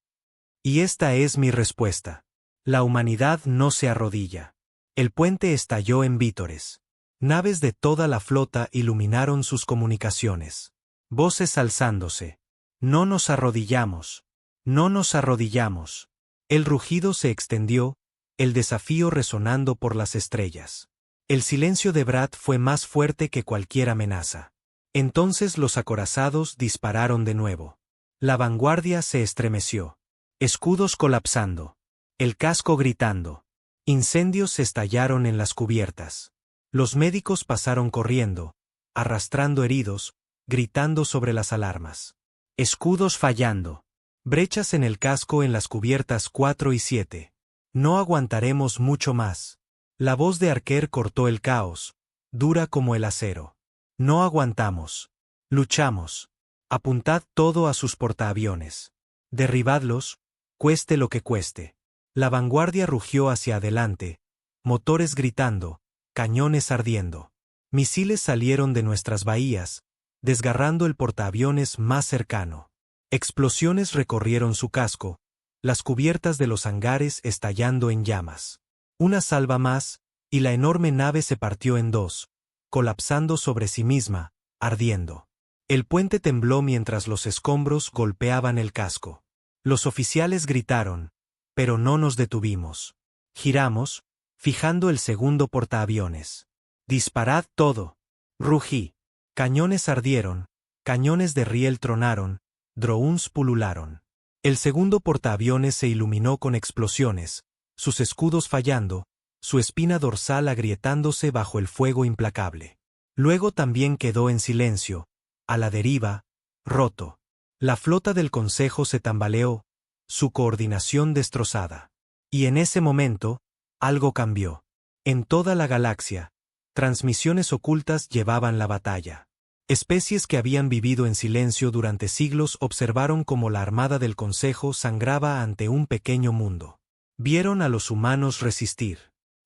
Y esta es mi respuesta. La humanidad no se arrodilla. El puente estalló en vítores. Naves de toda la flota iluminaron sus comunicaciones. Voces alzándose. No nos arrodillamos. No nos arrodillamos. El rugido se extendió, el desafío resonando por las estrellas. El silencio de Brad fue más fuerte que cualquier amenaza. Entonces los acorazados dispararon de nuevo. La vanguardia se estremeció. Escudos colapsando. El casco gritando. Incendios estallaron en las cubiertas. Los médicos pasaron corriendo, arrastrando heridos, gritando sobre las alarmas. Escudos fallando. Brechas en el casco en las cubiertas 4 y 7. No aguantaremos mucho más. La voz de Archer cortó el caos, dura como el acero. No aguantamos. Luchamos. Apuntad todo a sus portaaviones. Derribadlos, cueste lo que cueste. La vanguardia rugió hacia adelante, motores gritando, cañones ardiendo. Misiles salieron de nuestras bahías, desgarrando el portaaviones más cercano. Explosiones recorrieron su casco, las cubiertas de los hangares estallando en llamas. Una salva más, y la enorme nave se partió en dos, colapsando sobre sí misma, ardiendo. El puente tembló mientras los escombros golpeaban el casco. Los oficiales gritaron, pero no nos detuvimos. Giramos, fijando el segundo portaaviones. «Disparad todo», rugí. Cañones ardieron, cañones de riel tronaron, drones pulularon. El segundo portaaviones se iluminó con explosiones, sus escudos fallando, su espina dorsal agrietándose bajo el fuego implacable. Luego también quedó en silencio, a la deriva, roto. La flota del Consejo se tambaleó, su coordinación destrozada. Y en ese momento, algo cambió. En toda la galaxia, transmisiones ocultas llevaban la batalla. Especies que habían vivido en silencio durante siglos observaron cómo la armada del Consejo sangraba ante un pequeño mundo. Vieron a los humanos resistir.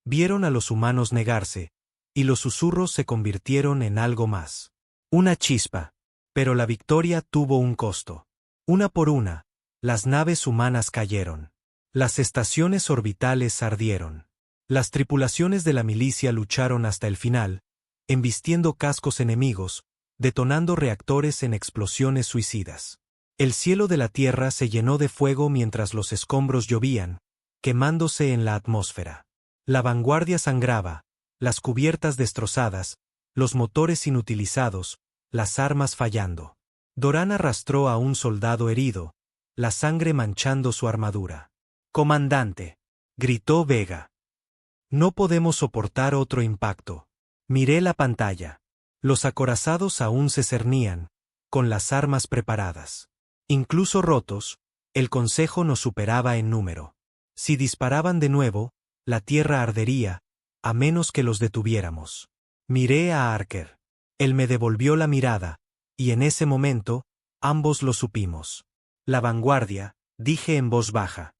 Vieron a los humanos negarse, y los susurros se convirtieron en algo más. Una chispa. Pero la victoria tuvo un costo. Una por una, las naves humanas cayeron. Las estaciones orbitales ardieron. Las tripulaciones de la milicia lucharon hasta el final, embistiendo cascos enemigos, detonando reactores en explosiones suicidas. El cielo de la Tierra se llenó de fuego mientras los escombros llovían, quemándose en la atmósfera. La vanguardia sangraba, las cubiertas destrozadas, los motores inutilizados, las armas fallando. Doran arrastró a un soldado herido, la sangre manchando su armadura. «Comandante», gritó Vega. «No podemos soportar otro impacto». Miré la pantalla. Los acorazados aún se cernían, con las armas preparadas. Incluso rotos, el Consejo nos superaba en número. Si disparaban de nuevo, la tierra ardería, a menos que los detuviéramos. Miré a Archer. Él me devolvió la mirada, y en ese momento, ambos lo supimos. La vanguardia, dije en voz baja.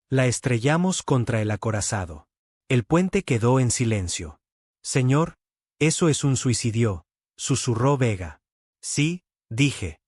La estrellamos contra el acorazado. El puente quedó en silencio. Señor, eso es un suicidio, susurró Vega. Sí, dije.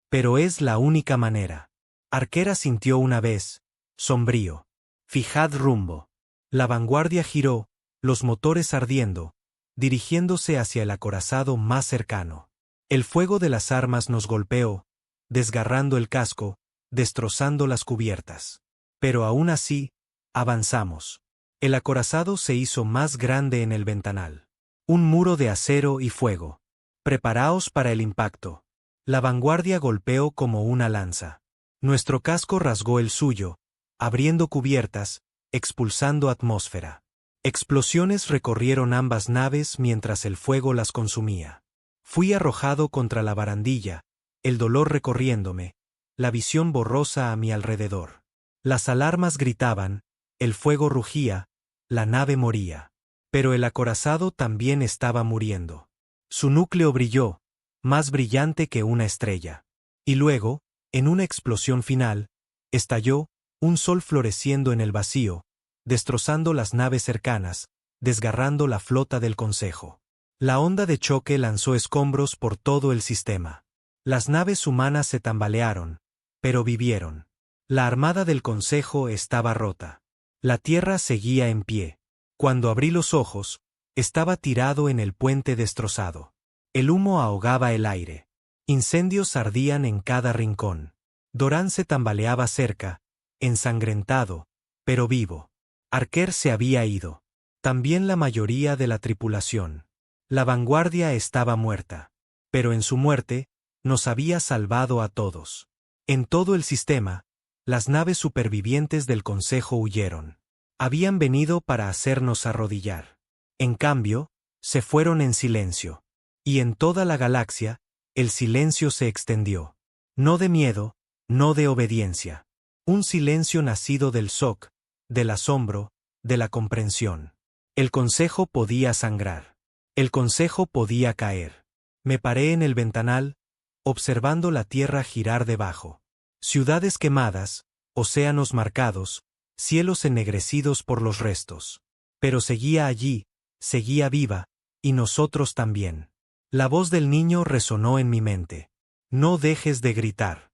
Pero es la única manera. Archer asintió una vez, sombrío. Fijad rumbo. La vanguardia giró, los motores ardiendo, dirigiéndose hacia el acorazado más cercano. El fuego de las armas nos golpeó, desgarrando el casco, destrozando las cubiertas. Pero aún así, avanzamos. El acorazado se hizo más grande en el ventanal. Un muro de acero y fuego. Preparaos para el impacto. La vanguardia golpeó como una lanza. Nuestro casco rasgó el suyo, abriendo cubiertas, expulsando atmósfera. Explosiones recorrieron ambas naves mientras el fuego las consumía. Fui arrojado contra la barandilla, el dolor recorriéndome, la visión borrosa a mi alrededor. Las alarmas gritaban, el fuego rugía, la nave moría. Pero el acorazado también estaba muriendo. Su núcleo brilló, más brillante que una estrella. Y luego, en una explosión final, estalló, un sol floreciendo en el vacío, destrozando las naves cercanas, desgarrando la flota del Consejo. La onda de choque lanzó escombros por todo el sistema. Las naves humanas se tambalearon, pero vivieron. La armada del Consejo estaba rota. La Tierra seguía en pie. Cuando abrí los ojos, estaba tirado en el puente destrozado. El humo ahogaba el aire. Incendios ardían en cada rincón. Doran se tambaleaba cerca, ensangrentado, pero vivo. Archer se había ido. También la mayoría de la tripulación. La vanguardia estaba muerta. Pero en su muerte, nos había salvado a todos. En todo el sistema, las naves supervivientes del Consejo huyeron. Habían venido para hacernos arrodillar. En cambio, se fueron en silencio. Y en toda la galaxia, el silencio se extendió. No de miedo, no de obediencia. Un silencio nacido del shock, del asombro, de la comprensión. El Consejo podía sangrar. El Consejo podía caer. Me paré en el ventanal, observando la tierra girar debajo. Ciudades quemadas, océanos marcados, cielos ennegrecidos por los restos. Pero seguía allí, seguía viva, y nosotros también. La voz del niño resonó en mi mente. No dejes de gritar.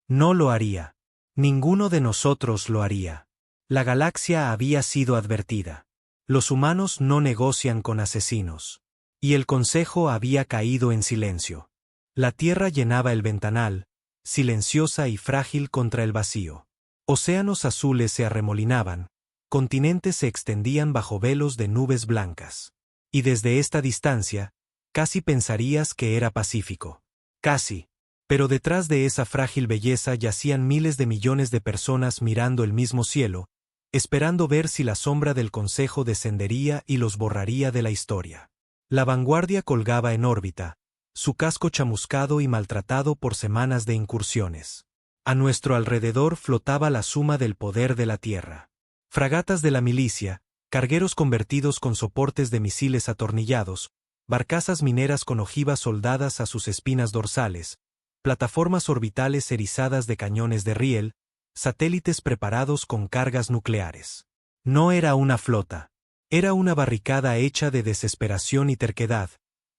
No lo haría. Ninguno de nosotros lo haría. La galaxia había sido advertida. Los humanos no negocian con asesinos. Y el Consejo había caído en silencio. La tierra llenaba el ventanal, silenciosa y frágil contra el vacío. Océanos azules se arremolinaban, continentes se extendían bajo velos de nubes blancas. Y desde esta distancia, casi pensarías que era pacífico. Casi. Pero detrás de esa frágil belleza yacían miles de millones de personas mirando el mismo cielo, esperando ver si la sombra del Consejo descendería y los borraría de la historia. La vanguardia colgaba en órbita, su casco chamuscado y maltratado por semanas de incursiones. A nuestro alrededor flotaba la suma del poder de la Tierra. Fragatas de la milicia, cargueros convertidos con soportes de misiles atornillados, barcazas mineras con ojivas soldadas a sus espinas dorsales, plataformas orbitales erizadas de cañones de riel, satélites preparados con cargas nucleares. No era una flota. Era una barricada hecha de desesperación y terquedad,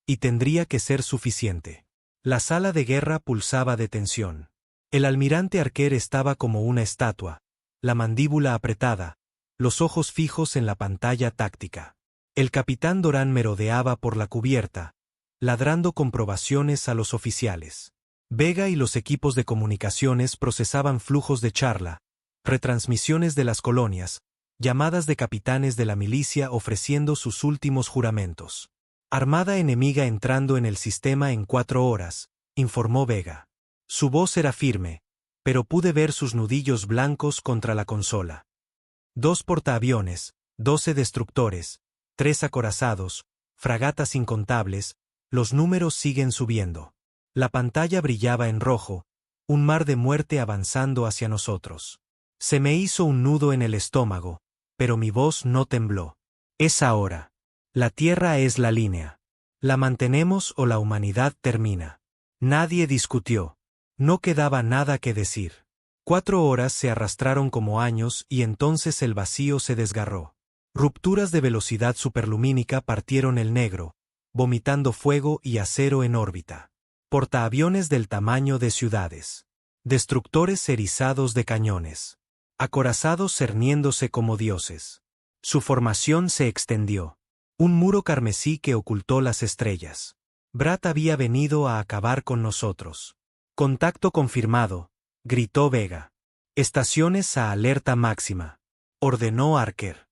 y tendría que ser suficiente. La sala de guerra pulsaba de tensión. El almirante Archer estaba como una estatua, la mandíbula apretada, los ojos fijos en la pantalla táctica. El capitán Doran merodeaba por la cubierta, ladrando comprobaciones a los oficiales. Vega y los equipos de comunicaciones procesaban flujos de charla, retransmisiones de las colonias, llamadas de capitanes de la milicia ofreciendo sus últimos juramentos. Armada enemiga entrando en el sistema en 4 horas, informó Vega. Su voz era firme, pero pude ver sus nudillos blancos contra la consola. 2 portaaviones, 12 destructores, 3 acorazados, fragatas incontables, los números siguen subiendo. La pantalla brillaba en rojo, un mar de muerte avanzando hacia nosotros. Se me hizo un nudo en el estómago, pero mi voz no tembló. Es ahora. La Tierra es la línea. La mantenemos o la humanidad termina. Nadie discutió. No quedaba nada que decir. 4 horas se arrastraron como años y entonces el vacío se desgarró. Rupturas de velocidad superlumínica partieron el negro, vomitando fuego y acero en órbita. Portaaviones del tamaño de ciudades. Destructores erizados de cañones. Acorazados cerniéndose como dioses. Su formación se extendió. Un muro carmesí que ocultó las estrellas. Brat había venido a acabar con nosotros. Contacto confirmado, gritó Vega. Estaciones a alerta máxima, ordenó Archer.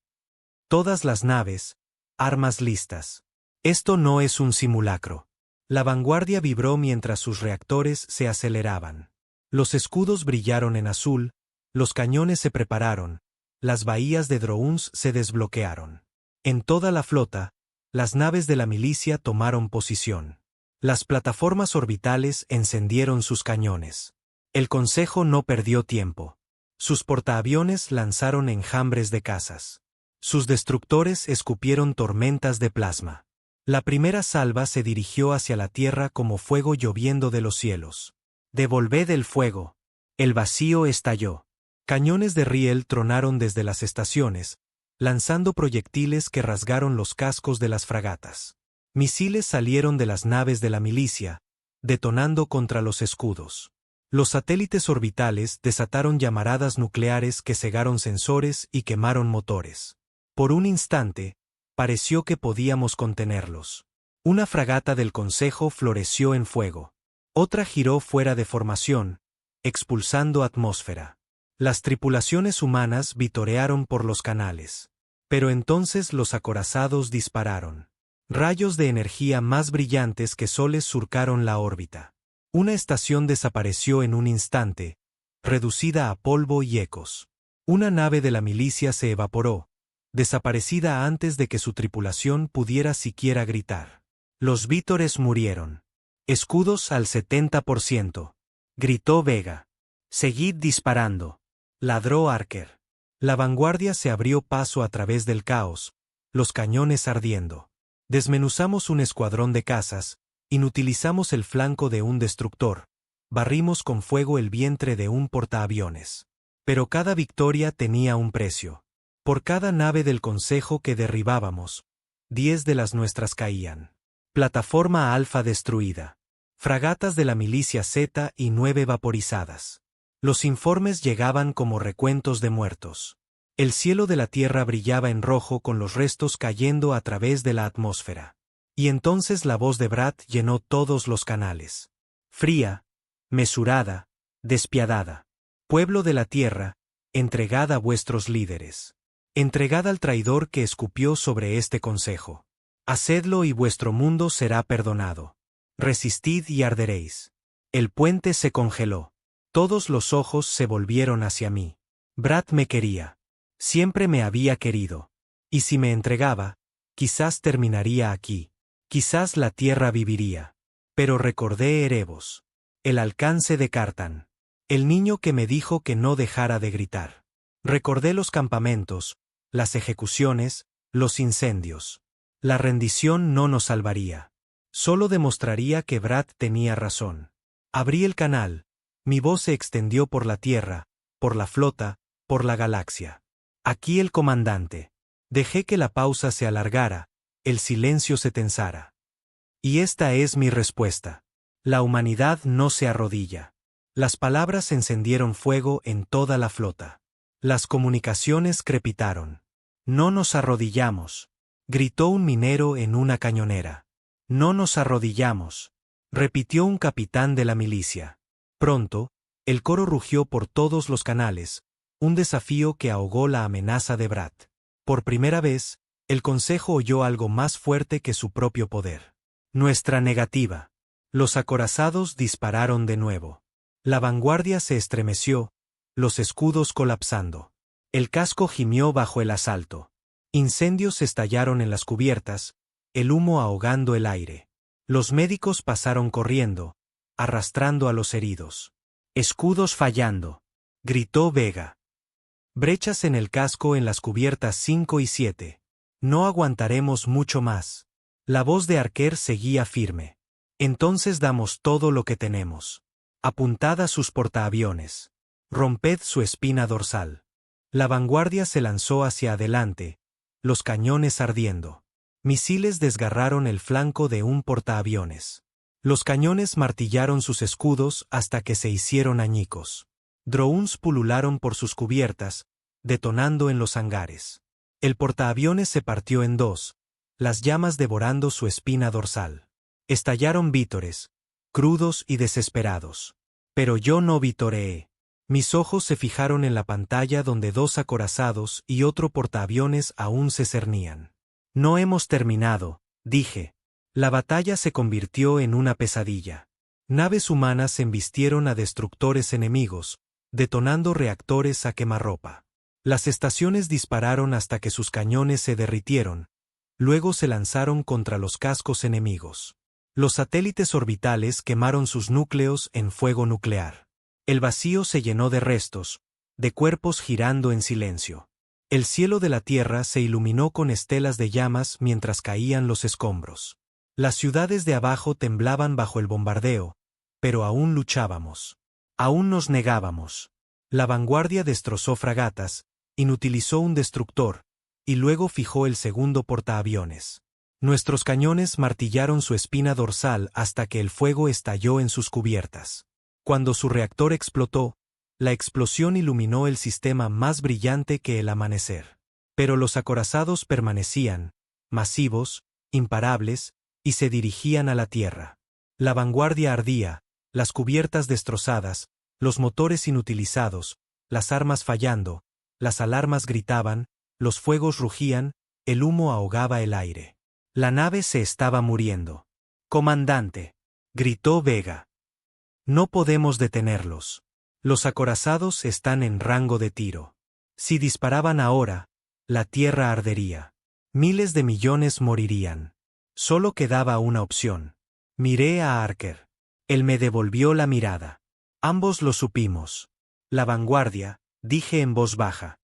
Todas las naves, armas listas. Esto no es un simulacro. La vanguardia vibró mientras sus reactores se aceleraban. Los escudos brillaron en azul, los cañones se prepararon, las bahías de drones se desbloquearon. En toda la flota, las naves de la milicia tomaron posición. Las plataformas orbitales encendieron sus cañones. El Consejo no perdió tiempo. Sus portaaviones lanzaron enjambres de cazas. Sus destructores escupieron tormentas de plasma. La primera salva se dirigió hacia la Tierra como fuego lloviendo de los cielos. Devolved el fuego. El vacío estalló. Cañones de riel tronaron desde las estaciones, lanzando proyectiles que rasgaron los cascos de las fragatas. Misiles salieron de las naves de la milicia, detonando contra los escudos. Los satélites orbitales desataron llamaradas nucleares que cegaron sensores y quemaron motores. Por un instante, pareció que podíamos contenerlos. Una fragata del Consejo floreció en fuego. Otra giró fuera de formación, expulsando atmósfera. Las tripulaciones humanas vitorearon por los canales. Pero entonces los acorazados dispararon. Rayos de energía más brillantes que soles surcaron la órbita. Una estación desapareció en un instante, reducida a polvo y ecos. Una nave de la milicia se evaporó, desaparecida antes de que su tripulación pudiera siquiera gritar. Los vítores murieron. Escudos al 70%. Gritó Vega. Seguid disparando. Ladró Archer. La vanguardia se abrió paso a través del caos, los cañones ardiendo. Desmenuzamos un escuadrón de cazas, inutilizamos el flanco de un destructor, barrimos con fuego el vientre de un portaaviones. Pero cada victoria tenía un precio. Por cada nave del Consejo que derribábamos, 10 de las nuestras caían. Plataforma Alfa destruida. Fragatas de la milicia Z y 9 vaporizadas. Los informes llegaban como recuentos de muertos. El cielo de la Tierra brillaba en rojo con los restos cayendo a través de la atmósfera. Y entonces la voz de Brat llenó todos los canales. Fría, mesurada, despiadada. Pueblo de la Tierra, entregad a vuestros líderes. Entregad al traidor que escupió sobre este consejo. Hacedlo y vuestro mundo será perdonado. Resistid y arderéis. El puente se congeló. Todos los ojos se volvieron hacia mí. Brat me quería. Siempre me había querido. Y si me entregaba, quizás terminaría aquí. Quizás la Tierra viviría. Pero recordé Erebos. El alcance de Cartan. El niño que me dijo que no dejara de gritar. Recordé los campamentos, las ejecuciones, los incendios. La rendición no nos salvaría. Solo demostraría que Brad tenía razón. Abrí el canal. Mi voz se extendió por la Tierra, por la flota, por la galaxia. Aquí el comandante. Dejé que la pausa se alargara, el silencio se tensara. Y esta es mi respuesta. La humanidad no se arrodilla. Las palabras encendieron fuego en toda la flota. Las comunicaciones crepitaron. No nos arrodillamos, gritó un minero en una cañonera. No nos arrodillamos, repitió un capitán de la milicia. Pronto, el coro rugió por todos los canales, un desafío que ahogó la amenaza de Brad. Por primera vez, el Consejo oyó algo más fuerte que su propio poder. Nuestra negativa. Los acorazados dispararon de nuevo. La vanguardia se estremeció, los escudos colapsando. El casco gimió bajo el asalto. Incendios estallaron en las cubiertas, el humo ahogando el aire. Los médicos pasaron corriendo, arrastrando a los heridos. Escudos fallando, gritó Vega. Brechas en el casco en las cubiertas 5 y 7. No aguantaremos mucho más. La voz de Archer seguía firme. Entonces damos todo lo que tenemos. Apuntad a sus portaaviones. Romped su espina dorsal. La vanguardia se lanzó hacia adelante, los cañones ardiendo. Misiles desgarraron el flanco de un portaaviones. Los cañones martillaron sus escudos hasta que se hicieron añicos. Drones pulularon por sus cubiertas, detonando en los hangares. El portaaviones se partió en dos, las llamas devorando su espina dorsal. Estallaron vítores, crudos y desesperados. Pero yo no vitoreé. Mis ojos se fijaron en la pantalla donde dos acorazados y otro portaaviones aún se cernían. No hemos terminado, dije. La batalla se convirtió en una pesadilla. Naves humanas embistieron a destructores enemigos, detonando reactores a quemarropa. Las estaciones dispararon hasta que sus cañones se derritieron, luego se lanzaron contra los cascos enemigos. Los satélites orbitales quemaron sus núcleos en fuego nuclear. El vacío se llenó de restos, de cuerpos girando en silencio. El cielo de la Tierra se iluminó con estelas de llamas mientras caían los escombros. Las ciudades de abajo temblaban bajo el bombardeo, pero aún luchábamos. Aún nos negábamos. La vanguardia destrozó fragatas, inutilizó un destructor, y luego fijó el segundo portaaviones. Nuestros cañones martillaron su espina dorsal hasta que el fuego estalló en sus cubiertas. Cuando su reactor explotó, la explosión iluminó el sistema más brillante que el amanecer. Pero los acorazados permanecían, masivos, imparables, y se dirigían a la Tierra. La vanguardia ardía, las cubiertas destrozadas, los motores inutilizados, las armas fallando, las alarmas gritaban, los fuegos rugían, el humo ahogaba el aire. La nave se estaba muriendo. «Comandante», gritó Vega. «No podemos detenerlos. Los acorazados están en rango de tiro. Si disparaban ahora, la Tierra ardería. Miles de millones morirían. Solo quedaba una opción». Miré a Archer. Él me devolvió la mirada. Ambos lo supimos. La vanguardia, dije en voz baja.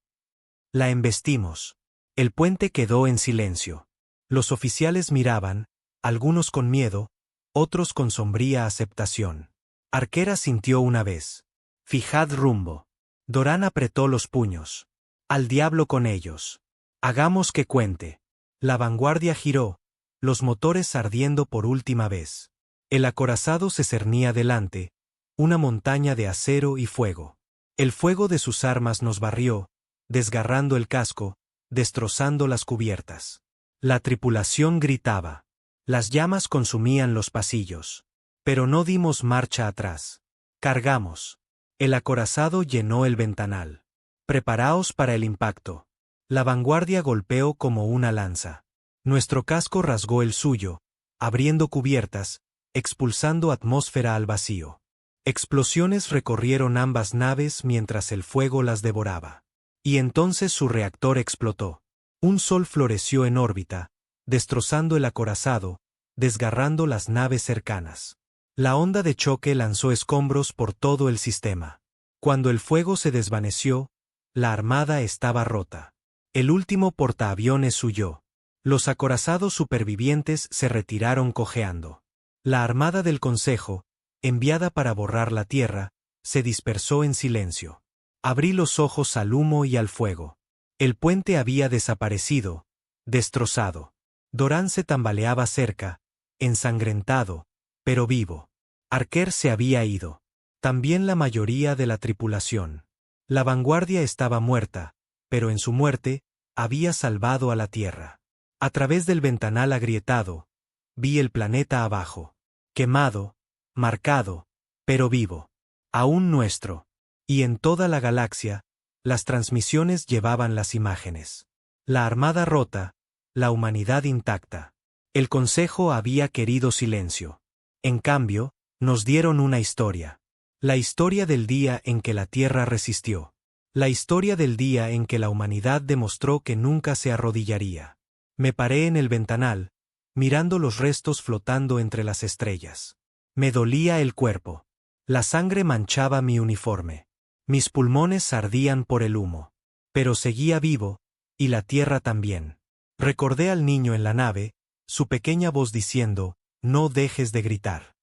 La embestimos. El puente quedó en silencio. Los oficiales miraban, algunos con miedo, otros con sombría aceptación. Archer asintió una vez. «Fijad rumbo». Doran apretó los puños. «Al diablo con ellos. Hagamos que cuente». La vanguardia giró, los motores ardiendo por última vez. El acorazado se cernía delante, una montaña de acero y fuego. El fuego de sus armas nos barrió, desgarrando el casco, destrozando las cubiertas. La tripulación gritaba. Las llamas consumían los pasillos. Pero no dimos marcha atrás. Cargamos. El acorazado llenó el ventanal. «Preparaos para el impacto». La vanguardia golpeó como una lanza. Nuestro casco rasgó el suyo, abriendo cubiertas, expulsando atmósfera al vacío. Explosiones recorrieron ambas naves mientras el fuego las devoraba. Y entonces su reactor explotó. Un sol floreció en órbita, destrozando el acorazado, desgarrando las naves cercanas. La onda de choque lanzó escombros por todo el sistema. Cuando el fuego se desvaneció, la armada estaba rota. El último portaaviones huyó. Los acorazados supervivientes se retiraron cojeando. La armada del Consejo, enviada para borrar la tierra, se dispersó en silencio. Abrí los ojos al humo y al fuego. El puente había desaparecido, destrozado. Doran se tambaleaba cerca, ensangrentado, pero vivo. Archer se había ido. También la mayoría de la tripulación. La vanguardia estaba muerta, pero en su muerte, había salvado a la Tierra. A través del ventanal agrietado, vi el planeta abajo. Quemado, marcado, pero vivo. Aún nuestro. Y en toda la galaxia, las transmisiones llevaban las imágenes. La armada rota, la humanidad intacta. El Consejo había querido silencio. En cambio, nos dieron una historia. La historia del día en que la Tierra resistió. La historia del día en que la humanidad demostró que nunca se arrodillaría. Me paré en el ventanal, mirando los restos flotando entre las estrellas. Me dolía el cuerpo. La sangre manchaba mi uniforme. Mis pulmones ardían por el humo. Pero seguía vivo, y la Tierra también. Recordé al niño en la nave, su pequeña voz diciendo, no dejes de gritar.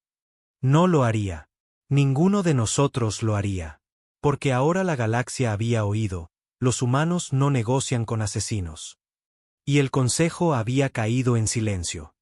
No lo haría. Ninguno de nosotros lo haría. Porque ahora la galaxia había oído, los humanos no negocian con asesinos. Y el Consejo había caído en silencio.